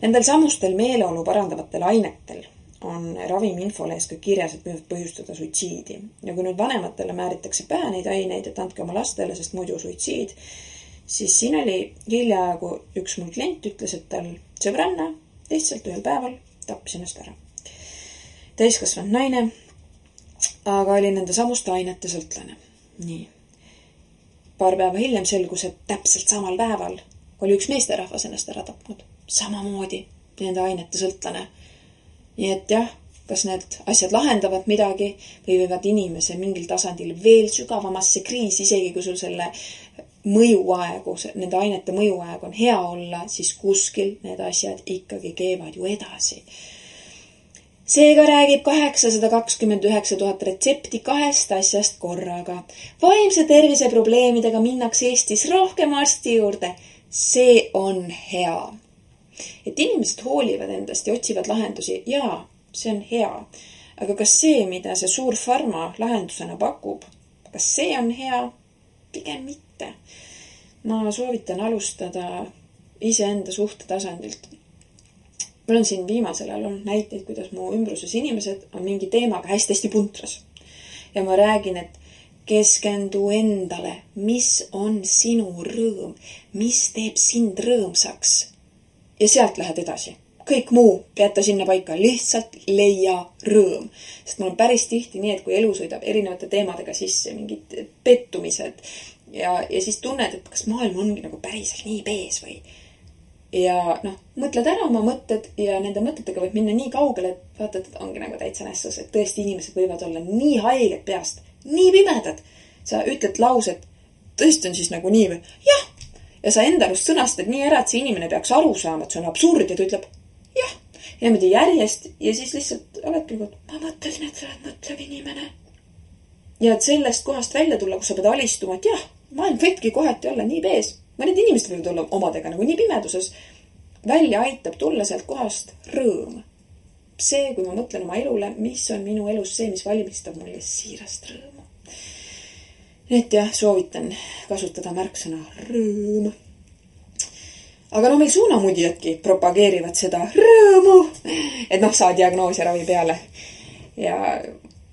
Nendel samustel meeleolu parandavatel ainetel on ravimi infolees ka kirjas, et võivad põhjustada suitsiidi. Ja kui nüüd vanematele määritakse pähe neid aineid, et andke oma lastele, sest muidu suitsiid, siis siin oli hiljaaegu üks mul klient ütles, et tal sõbranna lihtsalt ühel päeval tappis ennast ära. Täiskasvanud naine, aga oli nende samuste ainete sõltlane. Nii. paar päeva hiljem selgus, et täpselt samal päeval oli üks meesterahvas ennast ära tapnud. Samamoodi nende ainete sõltlane. Nii et jah, kas need asjad lahendavad midagi või võivad inimese mingil tasandil veel sügavamasse kriisi, isegi kui sul selle mõjuaegu, nende ainete mõjuaeg on hea olla, siis kuskil need asjad ikkagi keevad ju edasi. Seega räägib 829 000 retsepti 2 asjast korraga. Vaimse tervise probleemidega minnakse Eestis rohkem arsti juurde. See on hea. Et inimesed hoolivad endast ja otsivad lahendusi. Jaa, see on hea. Aga kas see, mida see suur farma lahendusena pakub, kas see on hea? Pigem mitte. Ma soovitan alustada iseenda suhte tasandilt. Mul on siin viimasel ajal olnud näiteid, kuidas mu ümbruses inimesed on mingi teemaga hästi puntras. Ja ma räägin, et keskendu endale, mis on sinu rõõm, mis teeb sind rõõmsaks. Ja sealt lähed edasi. Kõik muu jätta sinna paika, lihtsalt leia rõõm. Sest mul on päris tihti nii, et kui elu sõidab erinevate teemadega sisse, mingid pettumised ja siis tunned, et kas maailm ongi nagu päriselt nii pees või. Ja mõtled ära oma mõtted ja nende mõtetega võib minna nii kaugele, et vaatad, et ongi nagu täitsa nässus, et tõesti inimesed võivad olla nii haiged peast, nii pimedad. Sa ütled laused, tõesti on siis nagu nii või? Jah. Ja sa enda arust sõnastad nii ära, et see inimene peaks aru saama, et see on absurd ja ta ütleb jah. Ja niimoodi järjest ja siis lihtsalt oledki nagu, ma mõtlesin, et sa oled mõtlev inimene. Ja et sellest kohast välja tulla, kus sa pead alistuma, et jah, maailm võibki kohati olla nii pees. Mõned inimesed võivad olla omadega nagu nii pimeduses. Välja aitab tulla sealt kohast rõõm. See, kui ma mõtlen oma elule, mis on minu elus see, mis valmistab mulle siirast rõõmu. Et jah, soovitan kasutada märksõna rõõm. Aga meil suunamudjadki propageerivad seda rõõmu. Et saa diagnoosi ravi peale. Ja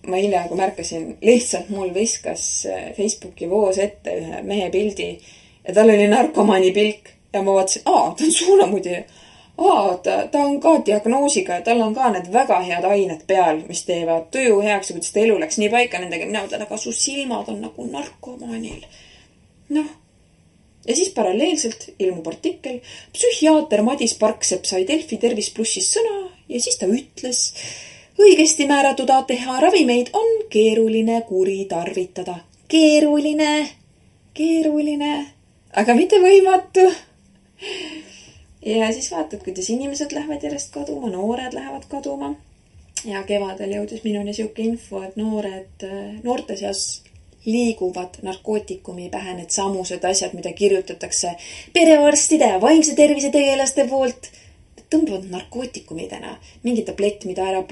ma hiljaaegu märkasin, lihtsalt mul viskas Facebooki voos ette ühe mehe pildi ja tal oli narkomani pilk ja ma vaatasin, ta on suunamudja. Ta on ka diagnoosiga ja tal on ka need väga head ained peal, mis teevad tuju heaks ja kuidas ta elu läks nii paika nendega. Mina mõtlen, aga su silmad on nagu narkomanil. Ja siis paralleelselt ilmub artikkel. Psühhiaater Madis Parksepp sai Delfi Tervis Plussis sõna ja siis ta ütles, õigesti määratud ATH ravimeid on keeruline kuritarvitada. Keeruline, aga mitte võimatu. Ja siis vaatad, kuidas inimesed lähevad järjest kaduma, noored lähevad kaduma. Ja kevadel jõudis minuni siuke info, et noorte seas liiguvad narkootikumi pähe need samused asjad, mida kirjutatakse perearstide ja vaimse tervise tegelaste poolt. Tõmbavad narkootikumidena. Mingi tablett, mida ära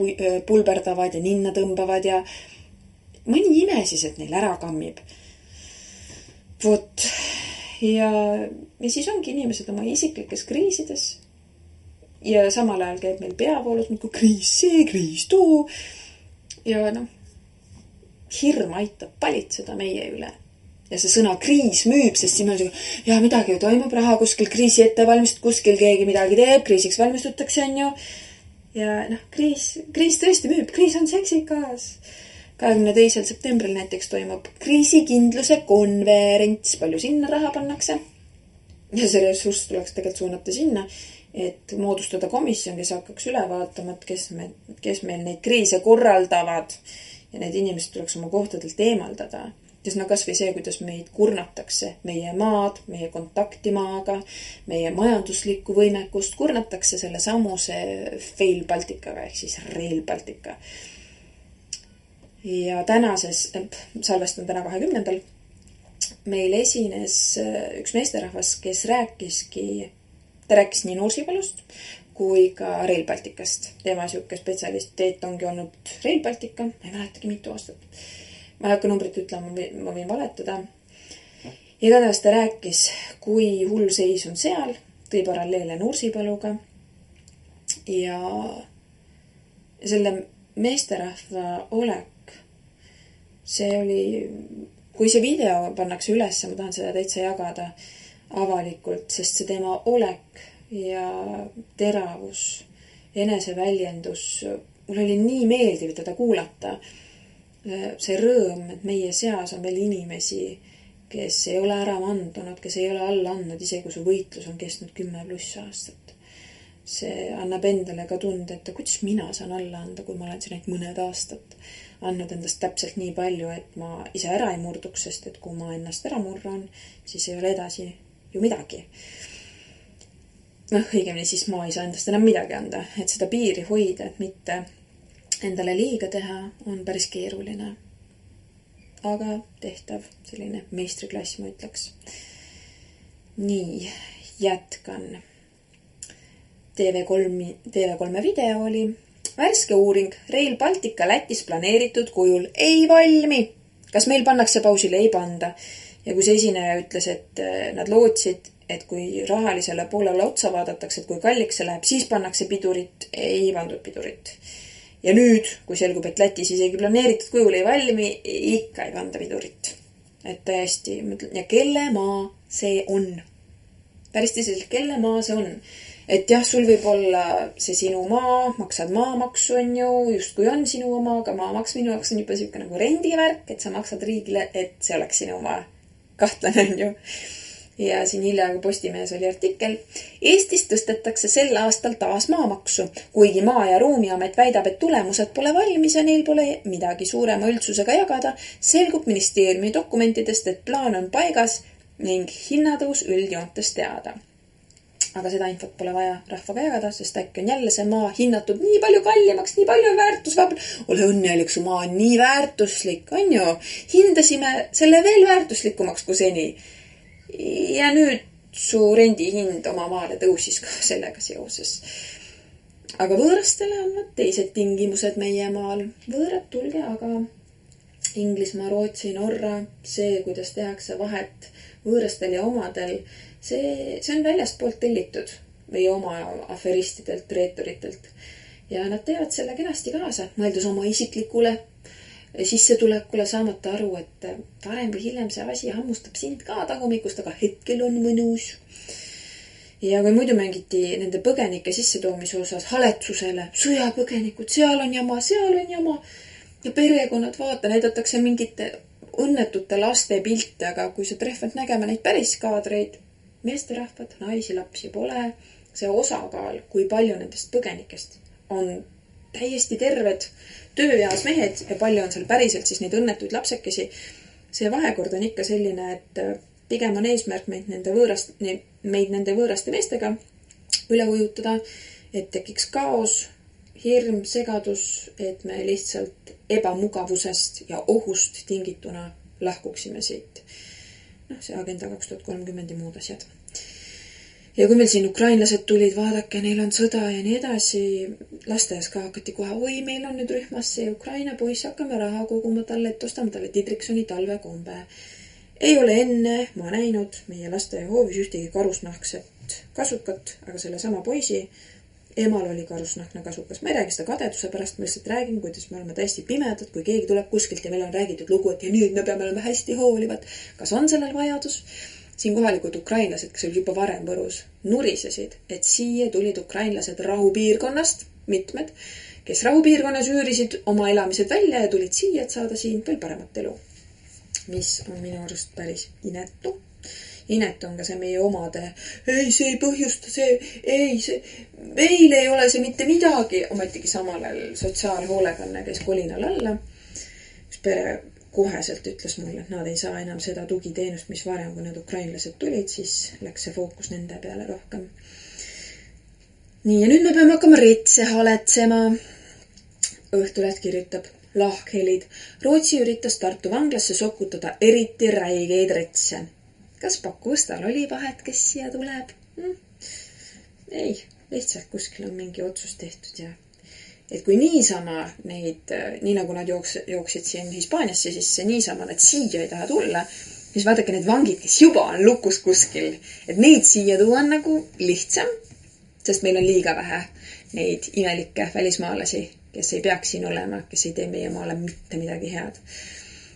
pulberdavad ja ninna tõmbavad ja mõni ime siis, et neil ära kammib. Vot. Ja siis ongi inimesed oma isiklikes kriisides ja samal ajal käib meil peavoolus nagu kriis see, kriis too ja hirm aitab palitseda meie üle ja see sõna kriis müüb, sest siin on ja midagi ju toimub, raha kuskil kriisi ette valmistub, kuskil keegi midagi teeb, kriisiks valmistutakse on ju ja kriis tõesti müüb, kriis on seksikas. 22. septembril näiteks toimub kriisikindluse konverents, palju sinna raha pannakse ja see ressurss tuleks tegelikult suunata sinna, et moodustada komisjon, kes hakkaks üle vaatama, et kes meil neid kriise korraldavad ja need inimesed tuleks oma kohtadelt eemaldada. Sest kas või see, kuidas meid kurnatakse, meie maad, meie kontakti maaga, meie majanduslikku võimekust kurnatakse selle samuse Fail Balticaga ehk siis Rail Baltica. Ja salvestan täna 20. Meil esines üks meesterahvas, kes rääkis nii Nursipalust kui ka Rail Balticast. Tema siuke spetsialiteet ongi olnud Rail Baltica, ma ei mäletagi mitu aastat. Ma ei hakka numbrit ütlema, ma võin valetada. Igatahes ta rääkis, kui hull seis on seal, tõi paralleele Nursipaluga ja selle meesterahva olek. See oli, kui see video pannakse üles, ma tahan seda täitsa jagada avalikult, sest see tema olek ja teravus, eneseväljendus, mul oli nii meeldiv teda kuulata. See rõõm, et meie seas on veel inimesi, kes ei ole ära mandunud, kes ei ole alla andnud, isegi kui su võitlus on kestnud 10+ aastat. See annab endale ka tunde, et kuidas mina saan alla anda, kui ma olen siin ainult mõned aastat andnud endast täpselt nii palju, et ma ise ära ei murduks, sest et kui ma ennast ära murran, siis ei ole edasi ju midagi. Õigemini siis ma ei saa endast enam midagi anda, et seda piiri hoida, et mitte endale liiga teha, on päris keeruline. Aga tehtav, selline meistriklass, ma ütleks. Nii, jätkan. TV3 video oli värske uuring Rail Baltica Lätis planeeritud kujul ei valmi. Kas meil pannakse pausile? Ei panda. Ja kui see esineja ütles, et nad lootsid, et kui rahalisele poolele otsa vaadatakse, et kui kalliks see läheb, siis pannakse pidurit, ei pandud pidurit. Ja nüüd, kui selgub, et Lätis isegi planeeritud kujul ei valmi, ikka ei panda pidurit. Et täiesti, ja kelle maa see on? Päris tõsiselt, kelle maa see on? Et jah, sul võib olla see sinu maa, maksad maamaksu on ju, just kui on sinu oma, aga maamaks minu jaoks on juba siuke nagu rendivärk, et sa maksad riigile, et see oleks sinu maa. Kahtlane on ju. Ja siin hiljaga Postimehes oli artikkel. Eestis tõstetakse sel aastal taas maamaksu, kuigi Maa- ja Ruumiamet väidab, et tulemused pole valmis ja neil pole midagi suurema üldsusega jagada, selgub ministeeriumi dokumentidest, et plaan on paigas ning hinnatõus üldjoontes teada. Aga seda infot pole vaja rahvaga jagada, sest äkki on jälle see maa hinnatud nii palju kallimaks, nii palju väärtusvabal. Ole õnnelik, su maa on nii väärtuslik, on ju. Hindasime selle veel väärtuslikumaks kui seni. Ja nüüd su rendihind oma maale tõusis ka sellega seoses. Aga võõrastele on teised tingimused meie maal. Võõrad tulge, aga Inglismaa, Rootsi, Norra, see, kuidas tehakse vahet võõrastel ja omadel, see on väljast poolt tellitud või oma aferistidelt, reetoritelt. Ja nad teevad selle kenasti kaasa, mõeldus oma isiklikule sissetulekule, saamata aru, et varem või hiljem see asi hammustab sind ka tagumikust, aga hetkel on mõnus. Ja kui muidu mängiti nende põgenike sissetoomise osas haletsusele, sõjapõgenikud, seal on jama, ja perekonnad vaata, näidatakse mingite õnnetute laste pilte, aga kui sa trehvad nägema neid päris kaadreid, meesterahvad, naisi, lapsi pole, see osakaal, kui palju nendest põgenikest on täiesti terved tööeas mehed ja palju on seal päriselt siis neid õnnetuid lapsekesi. See vahekord on ikka selline, et pigem on eesmärk meid nende võõraste meestega üle ujutada, et tekiks kaos, hirm, segadus, et me lihtsalt ebamugavusest ja ohust tingituna lahkuksime siit. See Agenda 2030 ja muud asjad. Ja kui meil siin ukrainlased tulid, vaadake, neil on sõda ja nii edasi, lasteaias ka hakati kohe, oi, meil on nüüd rühmas see Ukraina poiss, hakkame raha koguma talle, et ostame talle Didriksoni talvekombe. Ei ole enne ma näinud meie lasteaia hoovis ühtegi karusnahkset kasukat, aga selle sama poisi emal oli karusnahkne kasukas. Ma ei räägi seda kadeduse pärast, ma lihtsalt räägin, kuidas me oleme täiesti pimedad, kui keegi tuleb kuskilt ja meil on räägitud lugu, et ja nüüd me peame olema hästi hoolivad. Kas on sellel vajadus? Siin kohalikud ukrainlased, kes olid juba varem Võrus, nurisesid, et siia tulid ukrainlased rahupiirkonnast, mitmed, kes rahupiirkonnas üürisid oma elamised välja ja tulid siia, et saada siin veel paremat elu. Mis on minu arust päris inetu. Inetu on ka see meie omade, ei, see ei põhjusta, meil ei ole see mitte midagi. Ometigi samal ajal sotsiaalhoolekanne käis kolinal alla. Üks pere koheselt ütles mulle, et nad ei saa enam seda tugiteenust, mis varem, kui need ukrainlased tulid, siis läks see fookus nende peale rohkem. Nii, ja nüüd me peame hakkama retse haletsema. Õhtuleht kirjutab lahkhelid. Rootsi üritas Tartu vanglasse sokutada eriti räigeid retse. Kas Pakustal oli vahet, kes siia tuleb? Ei, lihtsalt kuskil on mingi otsus tehtud ja et kui niisama neid, nii nagu nad jooksid siin Hispaaniasse, siis see niisama nad siia ei taha tulla, siis vaadake need vangid, kes juba on lukus kuskil, et neid siia tuua on nagu lihtsam, sest meil on liiga vähe neid imelikke välismaalasi, kes ei peaks siin olema, kes ei tee meie maale mitte midagi head.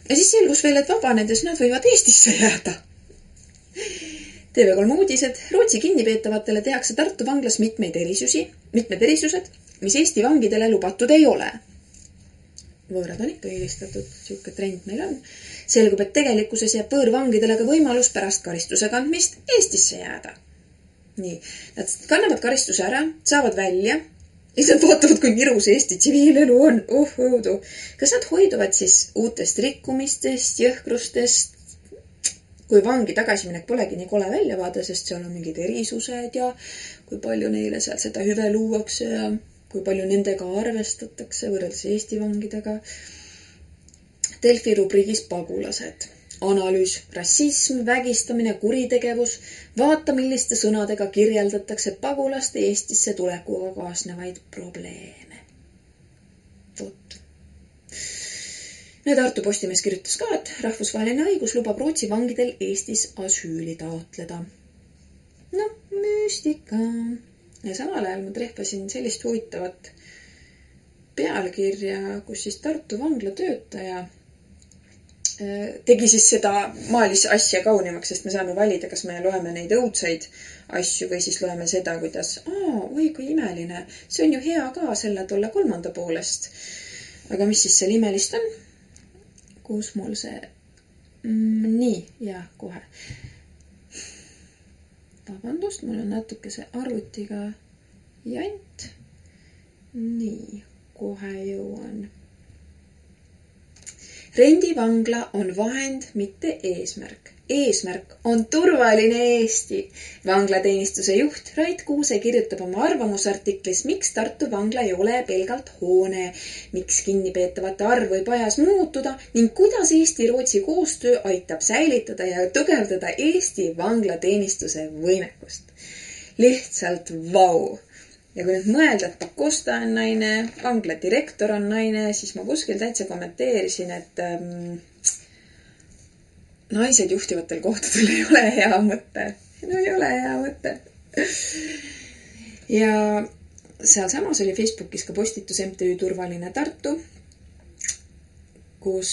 Ja siis selgus veel, et vabanedes nad võivad Eestisse jääda. TV3 uudised. Rootsi kinnipeetavatele tehakse Tartu vanglas mitmed erisused, mis Eesti vangidele lubatud ei ole. võõrad on ikka eelistatud, siuke trend meil on. Selgub, et tegelikkuses jääb võõrvangidele ka võimalus pärast karistuse kandmist Eestisse jääda. Nii, nad kannavad karistuse ära, saavad välja, ja nad vaatavad, kui irus Eesti tsiviilelu on. Õudu. Kas nad hoiduvad siis uutest rikkumistest, jõhkrustest, kui vangi tagasiminek polegi nii kole välja vaada, sest seal on mingid erisused ja kui palju neile seal seda hüve luuakse ja kui palju nendega arvestatakse võrreldes Eesti vangidega. Delfi rubriigis pagulased. Analüüs, rassism, vägistamine, kuritegevus. Vaata, milliste sõnadega kirjeldatakse pagulaste Eestisse tulekuga kaasnevaid probleeme. Vot. Tartu Postimees kirjutas ka, et rahvusvaheline õigus lubab Rootsi vangidel Eestis asüüli taotleda. No, müstika. Ja samal ajal ma trehvasin sellist huvitavat pealkirja, kus siis Tartu vangla töötaja tegi siis seda, maalis asja kaunimaks, sest me saame valida, kas me loeme neid õudseid asju või siis loeme seda, kuidas, oi kui imeline, see on ju hea ka selle tolle kolmanda poolest. Aga mis siis seal imelist on? Kus mul see... Nii, ja kohe. Vabandust, mul on natuke see arvutiga jant. Nii, kohe jõuan. Rendivangla on vahend, mitte eesmärk. Eesmärk on turvaline Eesti. Vanglateenistuse juht Rait Kuuse kirjutab oma arvamusartiklis, miks Tartu vangla ei ole pelgalt hoone, miks kinnipeetavate arv võib ajas muutuda ning kuidas Eesti-Rootsi koostöö aitab säilitada ja tugevdada Eesti vanglateenistuse võimekust. Lihtsalt vau! Ja kui nüüd mõelda, et Pakosta on naine, vangla direktor on naine, siis ma kuskil täitsa kommenteerisin, et naised juhtivatel kohtadel ei ole hea mõte. No ei ole hea mõte. Ja seal samas oli Facebookis ka postitus MTÜ Turvaline Tartu, kus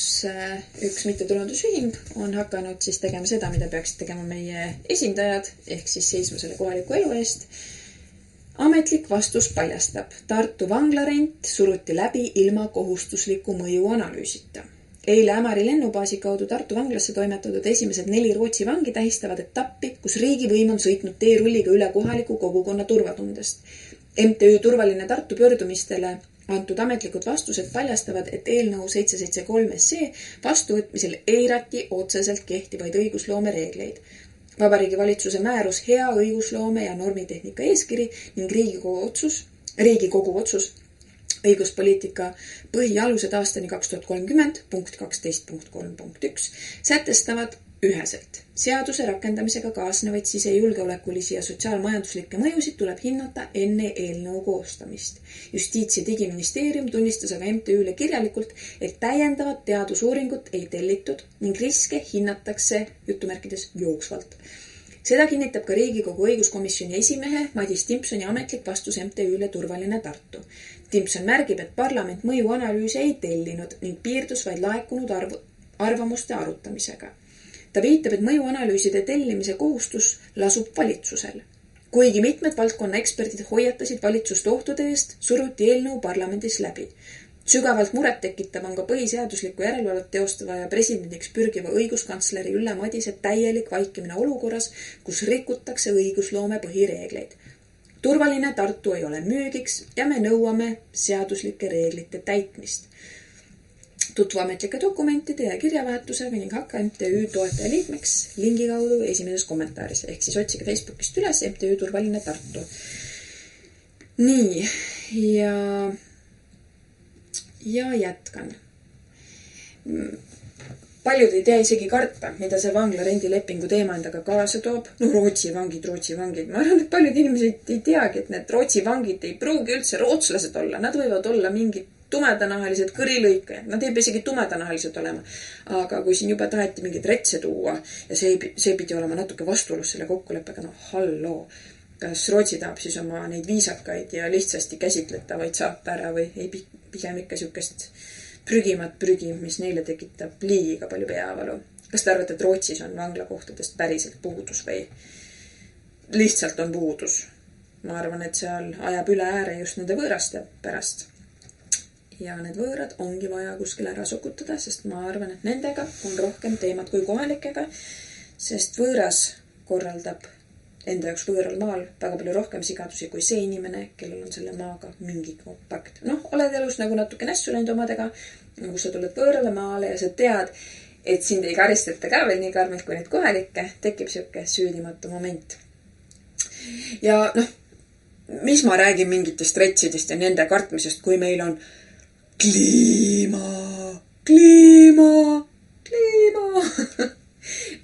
üks mittetulundusühing on hakanud siis tegema seda, mida peaksid tegema meie esindajad, ehk siis seisma selle kohaliku elu eest. Ametlik vastus paljastab. Tartu vanglarent suruti läbi ilma kohustusliku mõju analüüsita. Eile Ämari lennubaasi kaudu Tartu vanglasse toimetatud esimesed 4 Rootsi vangi tähistavad etappi, kus riigivõim on sõitnud teerulliga üle kohaliku kogukonna turvatundest. MTÜ Turvaline Tartu pöördumistele antud ametlikud vastused paljastavad, et eelnõu 773 SE vastuvõtmisel eirati otseselt kehtivaid õigusloome reegleid. Vabariigi valitsuse määrus hea õigusloome ja normitehnika eeskiri ning Riigikogu otsus õiguspoliitika põhialused aastani 2030 punkt 12.3.1 sätestavad üheselt. Seaduse rakendamisega kaasnevaid sisejulgeolekulisi ja sotsiaalmajanduslikke mõjusid tuleb hinnata enne eelnõu koostamist. Justiits- ja digiministeerium tunnistas aga MTÜ-le kirjalikult, et täiendavat teadusuuringut ei tellitud ning riske hinnatakse jutumärkides jooksvalt. Seda kinnitab ka Riigikogu õiguskomisjoni esimehe Madis Timpsoni ametlik vastus MTÜ-le Turvaline Tartu. Timpson märgib, et parlament mõjuanalüüse ei tellinud ning piirdus vaid laekunud arvamuste arutamisega. Ta viitab, et mõjuanalüüside tellimise kohustus lasub valitsusel. Kuigi mitmed valdkonna eksperdid hoiatasid valitsust ohtude eest, suruti eelnõu parlamendis läbi. Sügavalt muret tekitav on ka põhiseadusliku järelevalvet teostava ja presidendiks pürgiva õiguskantsleri Ülle Madise täielik vaikimine olukorras, kus rikutakse õigusloome põhireegleid. Turvaline Tartu ei ole müügiks ja me nõuame seaduslike reeglite täitmist. Tutvu ametlike dokumentide ja kirjavahetusega ning hakka MTÜ toetaja liikmeks lingi kaudu esimeses kommentaaris. Ehk siis otsige Facebookist üles MTÜ Turvaline Tartu. Nii, ja jätkan. Paljud ei tea isegi karta, mida see vangla rendilepingu teema endaga kaasa toob. No Rootsi vangid. Ma arvan, et paljud inimesed ei teagi, et need Rootsi vangid ei pruugi üldse rootslased olla. Nad võivad olla mingid tumedanahalised kõrilõikajad. Nad ei pea isegi tumedanahalised olema. Aga kui siin juba taheti mingid retse tuua ja see pidi olema natuke vastuolus selle kokkuleppega, no halloo. Kas Rootsi tahab siis oma neid viisakaid ja lihtsasti käsitletavaid saata ära või ei pigem ikka siukest prügi, mis neile tekitab liiga palju peavalu. Kas te arvate, et Rootsis on vanglakohtadest päriselt puudus või lihtsalt on puudus? Ma arvan, et seal ajab üle ääre just nende võõraste pärast. ja need võõrad ongi vaja kuskil ära sokutada, sest ma arvan, et nendega on rohkem teemat kui kohalikega, sest võõras korraldab enda jaoks võõral maal väga palju rohkem sigadusi kui see inimene, kellel on selle maaga mingi kompakt. Oled elus nagu natuke nässu läinud omadega, kui sa tuled võõrale maale ja sa tead, et sind ei karistata ka veel nii karmilt kui neid kohalikke, tekib siuke süüdimatu moment. Ja mis ma räägin mingitest retsidest ja nende kartmisest, kui meil on kliima.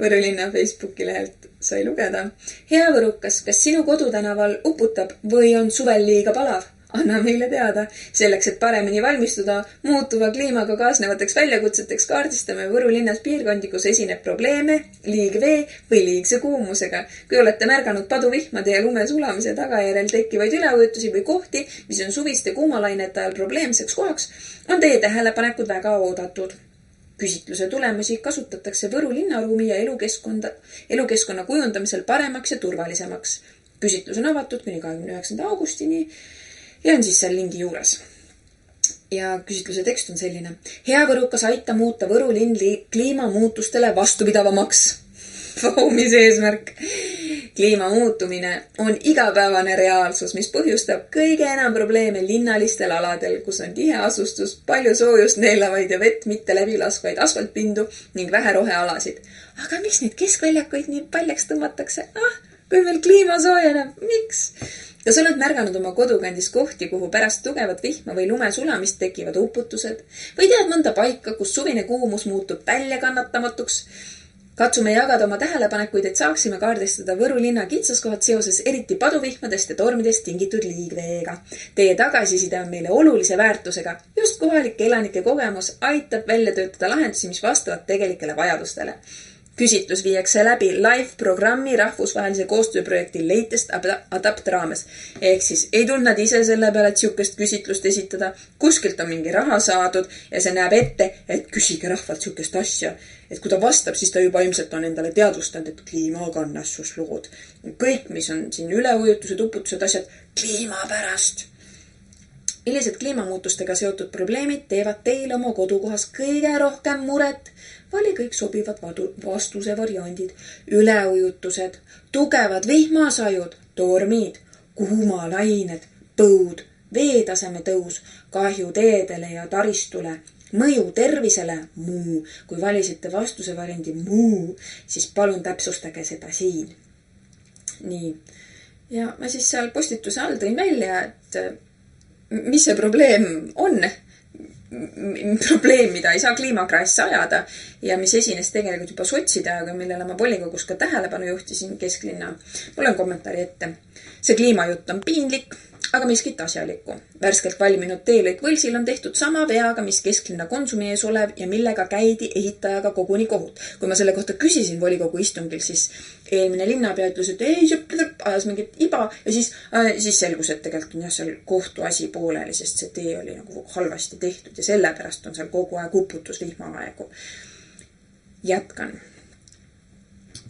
Võru linna Facebooki lehelt sai lugeda. Hea võrukas, kas sinu kodutänaval uputab või on suvel liiga palav? Anna meile teada. Selleks, et paremini valmistuda muutuva kliimaga kaasnevateks väljakutseteks kaardistame Võru linnas piirkondi, kus esineb probleeme liigvee või liigse kuumusega. Kui olete märganud paduvihmade ja lume sulamise tagajärjel tekkivaid üleujutusi või kohti, mis on suviste kuumalainete ajal probleemseks kohaks, on teie tähelepanekud väga oodatud. Küsitluse tulemusi kasutatakse Võru linnaruumi ja elukeskkonna kujundamisel paremaks ja turvalisemaks. Küsitlus on avatud kuni 29. augustini ja on siis seal lingi juures. Ja küsitluse tekst on selline. Hea võrukas, aita muuta Võru linn kliimamuutustele vastupidavamaks. Mis eesmärk? Kliima muutumine on igapäevane reaalsus, mis põhjustab kõige enam probleeme linnalistel aladel, kus on tihe asustus, palju soojust neelavaid ja vett mitte läbi laskvaid asfaltpindu ning vähe rohealasid. Aga miks neid keskväljakuid nii paljaks tõmmatakse? Kui meil kliima soojeneb, miks? Kas oled märganud oma kodukandis kohti, kuhu pärast tugevat vihma või lume sulamist tekivad uputused? Või tead mõnda paika, kus suvine kuumus muutub väljakannatamatuks? Katsume jagada oma tähelepanekuid, et saaksime kaardistada Võru linna kitsaskohad seoses eriti paduvihmadest ja tormidest tingitud liigveega. Teie tagasiside on meile olulise väärtusega. Just kohalike elanike kogemus aitab välja töötada lahendusi, mis vastavad tegelikele vajadustele. Küsitlus viiakse läbi live-programmi rahvusvahelise koostööprojekti Latest Adapt raames. Ehk siis ei tulnud nad ise selle peale, et siukest küsitlust esitada. Kuskilt on mingi raha saadud ja see näeb ette, et küsige rahvalt siukest asja. Et kui ta vastab, siis ta juba ilmselt on endale teadvustanud, et kliimakannassuslood. Kõik, mis on siin üleujutused, uputused, asjad, kliima pärast. Millised kliimamuutustega seotud probleemid teevad teile oma kodukohas kõige rohkem muret? Vali kõik sobivad vastuse variandid, üleujutused, tugevad vihmasajud, tormid, kuumalained, põud, veetaseme tõus, kahju teedele ja taristule, mõju tervisele, muu. Kui valisite vastuse variandi muu, siis palun täpsustage seda siin. Nii. Ja ma siis seal postituse all tõin välja, et mis see probleem on? Probleem, mida ei saa kliimakraesse ajada ja mis esines tegelikult juba sotside aega, millele ma volikogus ka tähelepanu juhtisin kesklinna. Mul on kommentaari ette. See kliimajutt on piinlik, aga miskit asjalikku. Värskelt valminud teelõik Võlsil on tehtud sama veaga, mis kesklinna Konsumi ees olev ja millega käidi ehitajaga koguni kohut. Kui ma selle kohta küsisin volikogu istungil, siis eelmine linnapea ütles, et ei, see ajas mingit iba ja siis selgus, et tegelikult on seal kohtu asi pooleli, sest see tee oli nagu halvasti tehtud ja sellepärast on seal kogu aeg uputus vihmaaegu. Jätkan.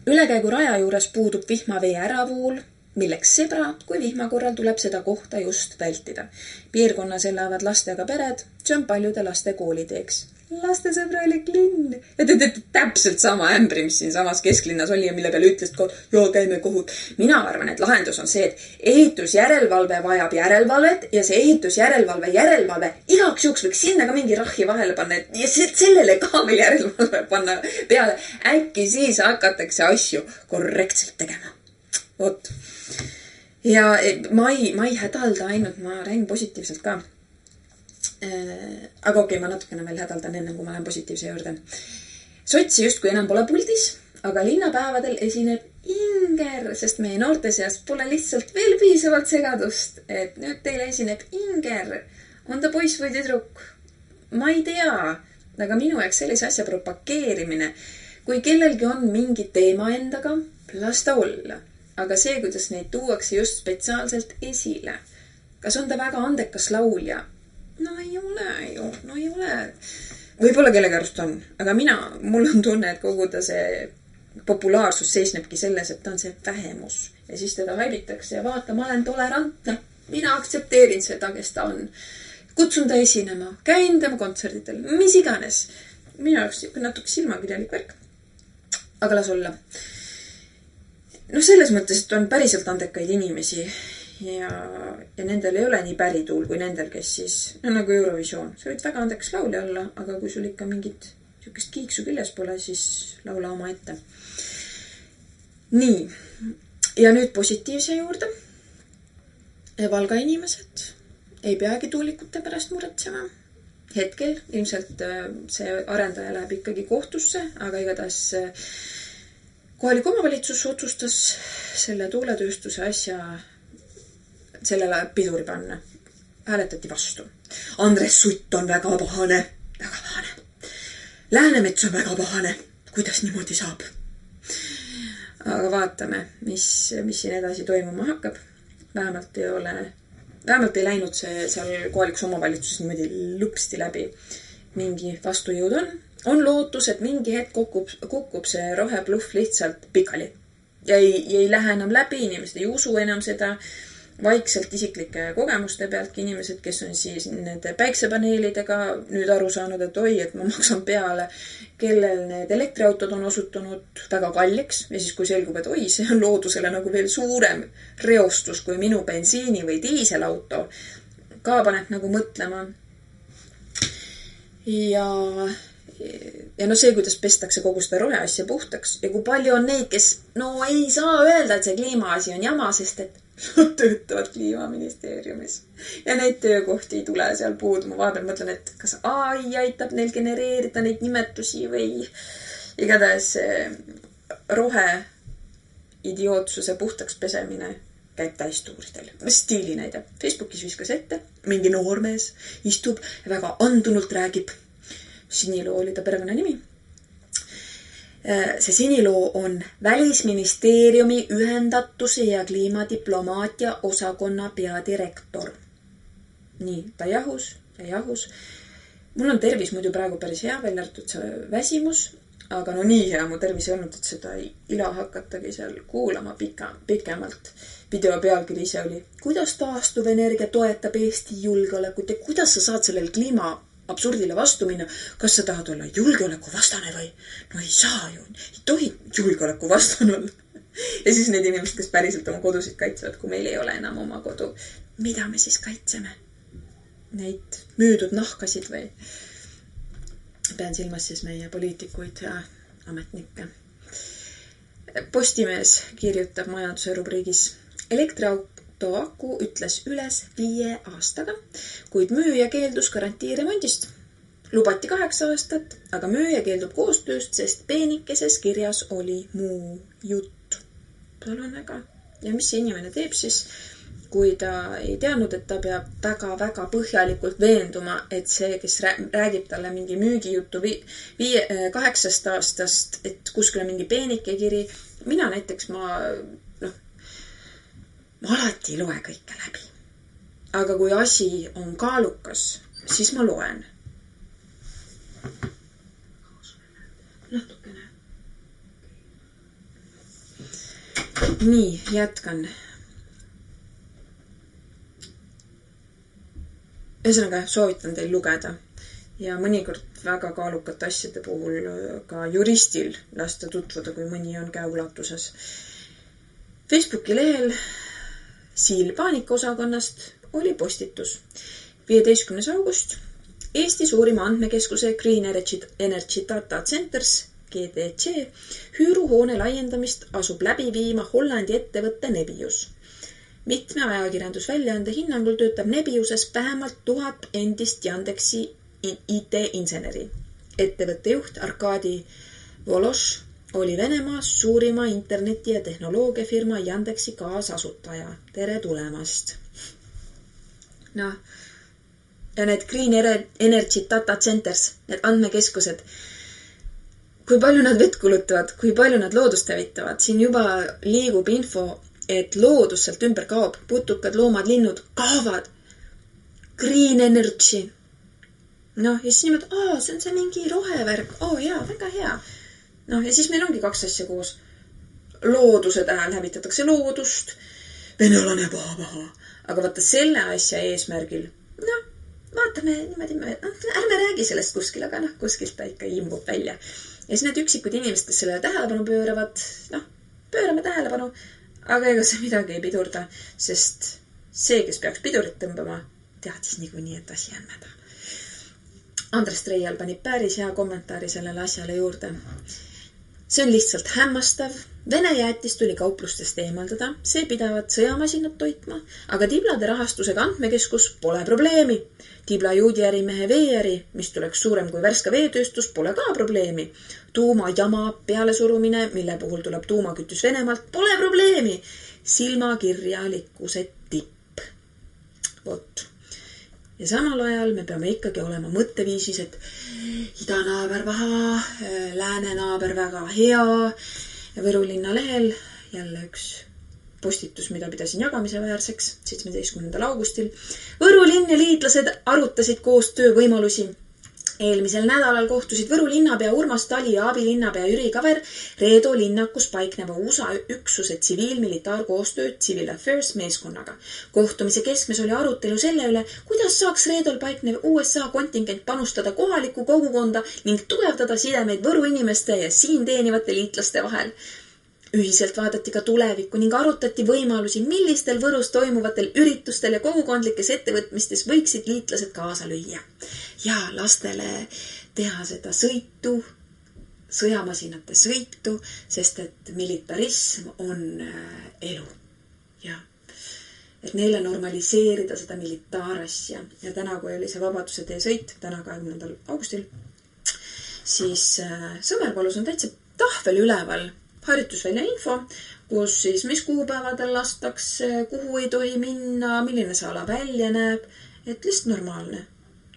Ülekäigu raja juures puudub vihmavee äravool, milleks sõbrad, kui vihma korral tuleb seda kohta just vältida. Piirkonnas elavad lastega pered, see on paljude laste kooliteeks. Lastesõbralik linn. Ja te teete täpselt sama ämbri, mis siin samas kesklinnas oli ja mille peale ütlesid, joo, käime kohut. Mina arvan, et lahendus on see, et ehitusjärelevalve vajab järelevalvet ja see ehitusjärelevalve igaks juhuks võiks sinna ka mingi rahhi vahele panna ja sellele ka veel järelevalve panna peale. Äkki siis hakatakse asju korrektselt tegema. Vot. Ja ma ei hädalda ainult, ma räägin positiivselt ka. Aga okei, ma natukene veel hädaldan enne, kui ma lähen positiivse juurde. Sotsi just kui enam pole puldis, aga linnapäevadel esineb Inger, sest meie noorte seas pole lihtsalt veel piisavalt segadust, et nüüd teile esineb Inger. On ta poiss või tüdruk? Ma ei tea, aga minu jaoks sellise asja propageerimine. Kui kellelgi on mingi teema endaga, las ta olla. Aga see, kuidas neid tuuakse just spetsiaalselt esile. Kas on ta väga andekas laulja? No ei ole. Võib-olla kellegi arust on, aga mul on tunne, et kogu ta see populaarsus seisnebki selles, et ta on see vähemus. Ja siis teda haibitakse ja vaata, ma olen tolerantne. Mina aktsepteerin seda, kes ta on. kutsun ta esinema, käin tema kontserditel, mis iganes. Minu jaoks natuke silmakirjalik värk. Aga las olla. Selles mõttes, et on päriselt andekaid inimesi ja nendel ei ole nii pärituul kui nendel, kes siis, nagu Eurovisioon. Sa võid väga andekas laulja olla, aga kui sul ikka mingit sihukest kiiksu küljes pole, siis laula oma ette. Nii. Ja nüüd positiivse juurde. Valga inimesed ei peagi tuulikute pärast muretsema. Hetkel ilmselt see arendaja läheb ikkagi kohtusse, aga igatahes kohalik omavalitsus otsustas selle tuuletööstuse asja sellele piduri panna. Hääletati vastu. Andres Sutt on väga pahane. Väga pahane. Läänemets on väga pahane. Kuidas niimoodi saab? Aga vaatame, mis siin edasi toimuma hakkab. Vähemalt ei läinud see seal kohalikus omavalitsuses niimoodi lõpsti läbi. Mingi vastujõud on. On lootus, et mingi hetk kukub see rohepluff lihtsalt pikali. Ja ei lähe enam läbi, inimesed ei usu enam seda. Vaikselt isiklike kogemuste pealtki inimesed, kes on siis nende päiksepaneelidega nüüd aru saanud, et et ma maksan peale, kellel need elektriautod on osutunud väga kalliks. Ja siis kui selgub, et see on loodusele nagu veel suurem reostus kui minu bensiini või diiselauto, ka paneb nagu mõtlema. Ja see, kuidas pestakse kogu seda roheasja puhtaks ja kui palju on neid, kes ei saa öelda, et see kliimaasi on jama, sest et nad töötavad kliimaministeeriumis ja neid töökohti ei tule seal puudu. Ma vahepeal mõtlen, et kas AI aitab neil genereerida neid nimetusi või igatahes rohe idiootsuse puhtaks pesemine käib täistuuridel. Stiili näide. Facebookis viskas ette, mingi noormees istub ja väga andunult räägib. Siniloo oli ta perekonna nimi. See Siniloo on Välisministeeriumi ühendatuse ja kliimadiplomaatia osakonna peadirektor. Nii, ta jahus. Mul on tervis muidu praegu päris hea, välja arvatud see väsimus, aga nii hea mu tervis ei olnud, et seda ila hakatagi seal kuulama pikemalt. Video pealkiri ise oli, kuidas taastuvenergia toetab Eesti julgeolekut ja kuidas sa saad sellel kliima absurdile vastu minna. Kas sa tahad olla julgeoleku vastane või? Ei saa ju. Ei tohi julgeoleku vastane olla. Ja siis need inimesed, kes päriselt oma kodusid kaitsevad, kui meil ei ole enam oma kodu. Mida me siis kaitseme? Neid müüdud nahkasid või? Pean silmas siis meie poliitikuid ja ametnikke. Postimees kirjutab majanduse rubriigis elektriauto aku ütles üles 5 aastaga, kuid müüja keeldus garantii remondist. Lubati 8 aastat, aga müüja keeldub koostööst, sest peenikeses kirjas oli muu jutt. Palun väga. Ja mis see inimene teeb siis, kui ta ei teadnud, et ta peab väga-väga põhjalikult veenduma, et see, kes räägib talle mingi müügijuttu 8 aastast, et kuskile mingi peenike kiri. Mina näiteks, ma alati ei loe kõike läbi. Aga kui asi on kaalukas, siis ma loen. Natukene. Nii, jätkan. Ühesõnaga, soovitan teil lugeda. Ja mõnikord väga kaalukate asjade puhul ka juristil lasta tutvuda, kui mõni on käeulatuses. Facebooki lehel Siil paanikaosakonnast oli postitus. 15. august Eesti suurima andmekeskuse Green Energy Data Centers GDC hüüruhoone laiendamist asub läbi viima Hollandi ettevõtte Nebius. Mitme ajakirjandusväljaande hinnangul töötab Nebiuses vähemalt 1000 endist Yandexi IT-inseneri. Ettevõtte juht Arkadi Vološ oli Venemaas suurima interneti- ja tehnoloogiafirma Yandexi kaasasutaja. Tere tulemast! Ja need Green Energy Data Centers, need andmekeskused, kui palju nad vett kulutavad, kui palju nad loodust hävitavad. Siin juba liigub info, et loodus sealt ümber kaob. Putukad, loomad, linnud kaovad. Green Energy. Ja siis nimelt, see on see mingi rohevärk. Jaa, väga hea. Ja siis meil ongi 2 asja koos. Looduse tähel hävitatakse loodust. Venelane paha. Aga vaata selle asja eesmärgil, vaatame niimoodi, ärme räägi sellest kuskil, aga kuskilt ta ikka imbub välja. Ja siis need üksikud inimesed, kes sellele tähelepanu pööravad, pöörame tähelepanu, aga ega see midagi ei pidurda, sest see, kes peaks pidurit tõmbama, teadis niikuinii, et asi on mäda. Andres Treial pani päris hea kommentaari sellele asjale juurde. See on lihtsalt hämmastav. Vene jäätis tuli kauplustest eemaldada, see pidavat sõjamasinad toitma, aga tiblade rahastusega andmekeskus pole probleemi. Tibla juudiärimehe veeäri, mis tuleks suurem kui Värska veetööstus, pole ka probleemi. Tuumajama pealesurumine, mille puhul tuleb tuumakütus Venemaalt, pole probleemi. Silmakirjalikkuse tipp. Vot. Ja samal ajal me peame ikkagi olema mõtteviisis, et idanaaber vaha, läänenaaber väga hea. Võru linna lehel jälle üks postitus, mida pidasin jagamise väärseks 17. augustil. Võru linn ja liitlased arutasid koostöö võimalusi. Eelmisel nädalal kohtusid Võru linnapea Urmas Tali ja abilinnapea Jüri Kaver Reedo linnakus paikneva USA üksuse tsiviil-militaarkoostöö Civil Affairs meeskonnaga. Kohtumise keskmes oli arutelu selle üle, kuidas saaks Reedol paiknev USA kontingent panustada kohalikku kogukonda ning tugevdada sidemeid Võru inimeste ja siin teenivate liitlaste vahel. Ühiselt vaadati ka tulevikku ning arutati võimalusi, millistel Võrus toimuvatel üritustel ja kogukondlikes ettevõtmistes võiksid liitlased kaasa lüüa. Ja lastele teha seda sõitu, sõjamasinate sõitu, sest et militarism on elu. Ja et neile normaliseerida seda militaarasja. Ja täna, kui oli see Vabaduse tee sõit, täna 20. augustil, siis Sõmerpalus on täitsa tahvel üleval harjutusvälja info, kus siis mis kuupäevadel lastakse, kuhu ei tohi minna, milline see ala välja näeb, et lihtsalt normaalne.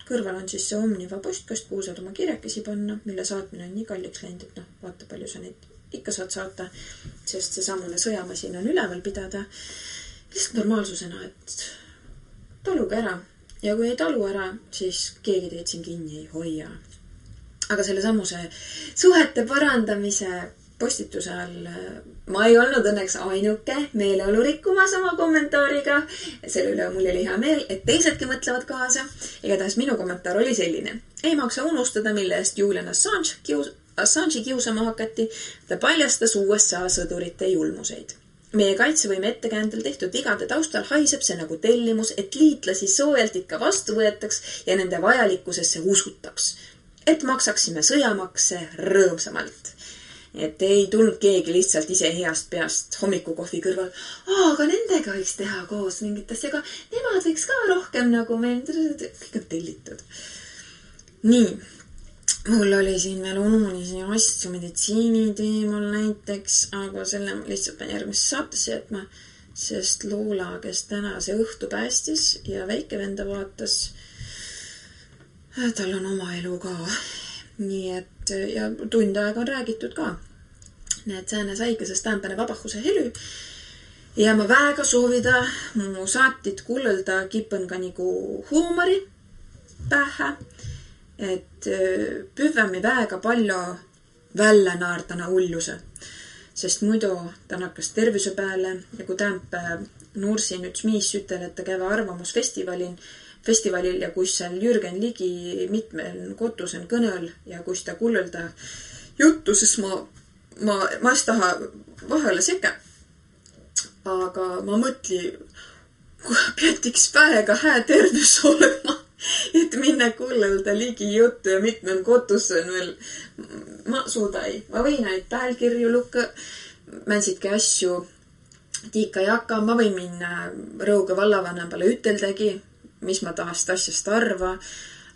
Kõrval on siis see Omniva postkast, kuhu saad oma kirjakesi panna, mille saatmine on nii kalliks läinud, et vaata palju sa neid ikka saad saata, sest see samune sõjamasin on üleval pidada. Lihtsalt normaalsusena, et taluge ära. Ja kui ei talu ära, siis keegi teid siin kinni ei hoia. Aga selle samuse suhete parandamise postituse all ma ei olnud õnneks ainuke meeleolu rikkumas oma kommentaariga. Selle üle mul oli hea meel, et teisedki mõtlevad kaasa. Igatahes minu kommentaar oli selline. Ei maksa unustada, mille eest Julian Assange'i kiusama hakati. Ta paljastas USA sõdurite julmuseid. Meie kaitsevõime ettekäändel tehtud vigade taustal haiseb see nagu tellimus, et liitlasi soojalt ikka vastu võetaks ja nende vajalikkusesse usutaks. Et maksaksime sõjamakse rõõmsamalt. Et ei tulnud keegi lihtsalt ise heast peast hommikukohvi kõrval. Aga nendega võiks teha koos mingit asja, aga nemad võiks ka rohkem nagu meil. Kõik on tellitud. Nii, mul oli siin veel olulisi asju meditsiini teemal näiteks, aga selle lihtsalt pean järgmisse saatesse jätma, sest Loola, kes täna see õhtu päästis ja väikevenda vaatas, tal on oma elu ka. Nii et ja tund aega on räägitud ka. Need sääne saikesest tämpäne vabahuse helü. Ja ma väga soovida mu saatit kullelda kipõn ka nagu huumori pähe. Et pühvämi väga palju välja naardana ulluse. Sest muidu ta nakkas tervise peale ja kui tämp Nursin üks miis ütel, et ta käve arvamusfestivalil ja kus seal Jürgen Ligi mitmel kotusen kõnel ja kus ta kullelda juttu, siis ma ei taha vahele seke. Aga ma mõtli, kui peatiks väga hää tervis olema, et minne kullelda Ligi juttu ja mitmel kotusen veel. Ma suudai. Ma võin ainult päälkirju lukka, mänsitki asju tiika jaka, ma võin minna Rõuge vallavanempale üteldagi, mis ma tahast asjast arva,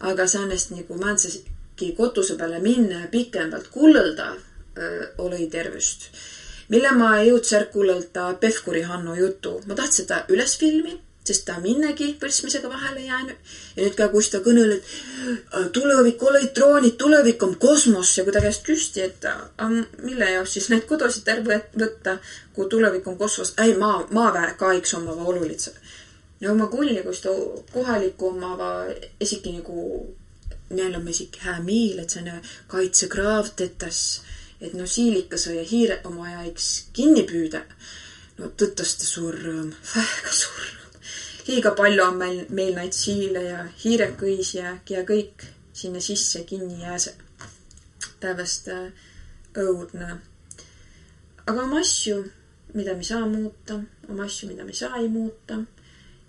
aga säänest nagu mäntseski kotuse peale minna ja pikendalt kullelda oli tervist. Mille ma ei jõud särk kullelda Pevkuri Hanno jutu. Ma taht seda üles filmi, sest ta minnegi võrsmisega vahele jäänud. Ja nüüd ka kus ta kõnel, et tulevik olid droonid, tulevik on kosmos. Ja kui ta käest küsti, et mille jaoks siis need kodosid võtta, kui tulevik on kosmos. Ei, maaväär ka iks omava olulitsa. Ja oma kulli, kus ta kohaliku omava esiki nagu, neil on esiki hää miil, et see kaitsekraav tetas, et siilikase ja hiire oma aja iks kinni püüda. No tõttaste suur rõõm, väga suur rõõm. liiga palju on meil neid siile ja hiirekõisi ja kõik sinne sisse kinni jääse. Täiesti õudne. Aga on asju, mida me saa muuta, on asju, mida me saa ei muuta.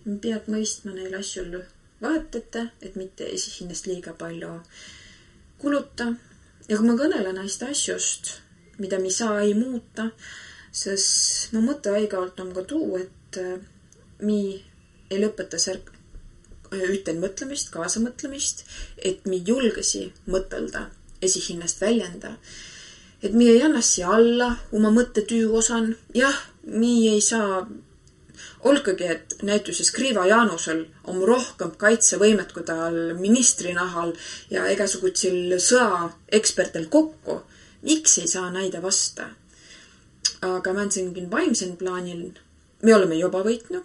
Me pead mõistma neil asjul vaatete, et mitte esihinnast liiga palju kuluta. Ja kui ma kõnelen näist asjust, mida me saa ei muuta, sest ma mõtte aigalt on ka tuu, et mi ei lõpeta üten mõtlemist, kaasamõtlemist, et mi julgesi mõtelda, esihinnast väljenda. Et mi ei anna siia alla oma mõttetüü osan. Jah, mi ei saa olkagi, et näituses Kriva Jaanusel on rohkem kaitsevõimet, kui tal ministri nahal ja egasugutsil sõaekspertel kokku. Miks ei saa näida vasta? Aga mä ensinkin vaimsen plaanil, me oleme juba võitnu.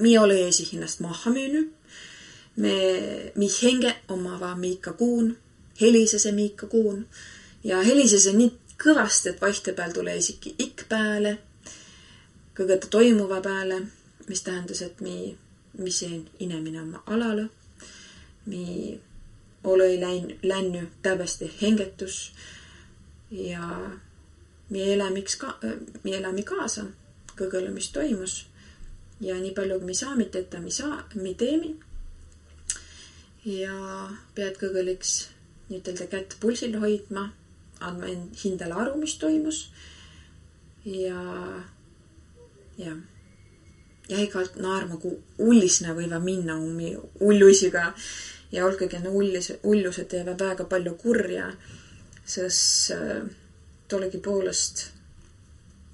Mi ole esihinnast maha müüny. Mi henge omava Miika Kuun, helisese Miika Kuun. Ja helisese nii kõvasti, et vahtepeal tule isegi pääle. Kõgõta toimuva pääle, mis tähendas, et mi siin inemine oma alale. Mi ole länny tävästi hengetus ja mi elämi kaasa kõgõle, mis toimus. Ja nii palju, kui mi saamit, et mi teemi. Ja pead kõgõliks nüütelda kätt pulsil hoidma, andma hindale aru, mis toimus. Ja igalt naarma, kui ullisne võiva minna umi ulluisiga ja olkagi ullused teevad väga palju kurja, sest tollegi poolest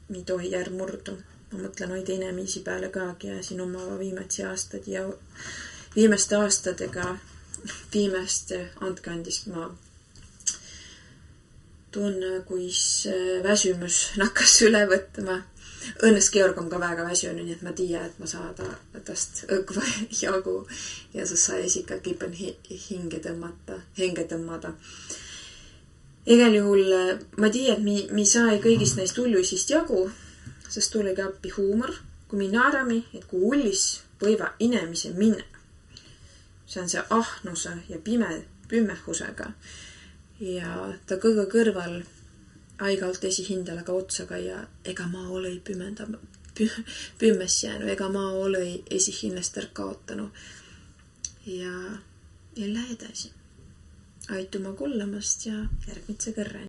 mi tohi jär murdu. Ma mõtlen oida inimesi peale kaagi ja siin oma viimatsi aastad ja viimaste aastadega viimaste andkandist ma tunne, kuis väsümys nakkas üle võtma. Õnnes Georg on ka väga väsünud, nii et ma tiia, et ma saada tast õgva jagu ja sa sai ikka kipen hinge tõmmada. Igal juhul ma tiia, et mi sai kõigist neist ulluisist jagu, sest tulegi appi huumor, kui mi naarami, et kui ullis võiva inimese minna. See on see ahnuse ja pimehusega. Ja ta kõige kõrval aigalt esihindele ka otsaga ja ega ma ole pümmes jäänu, ega ma ole esihinnest kaotanu. Ja jälle edasi. Aituma kullamast ja järgmitse kõrrani.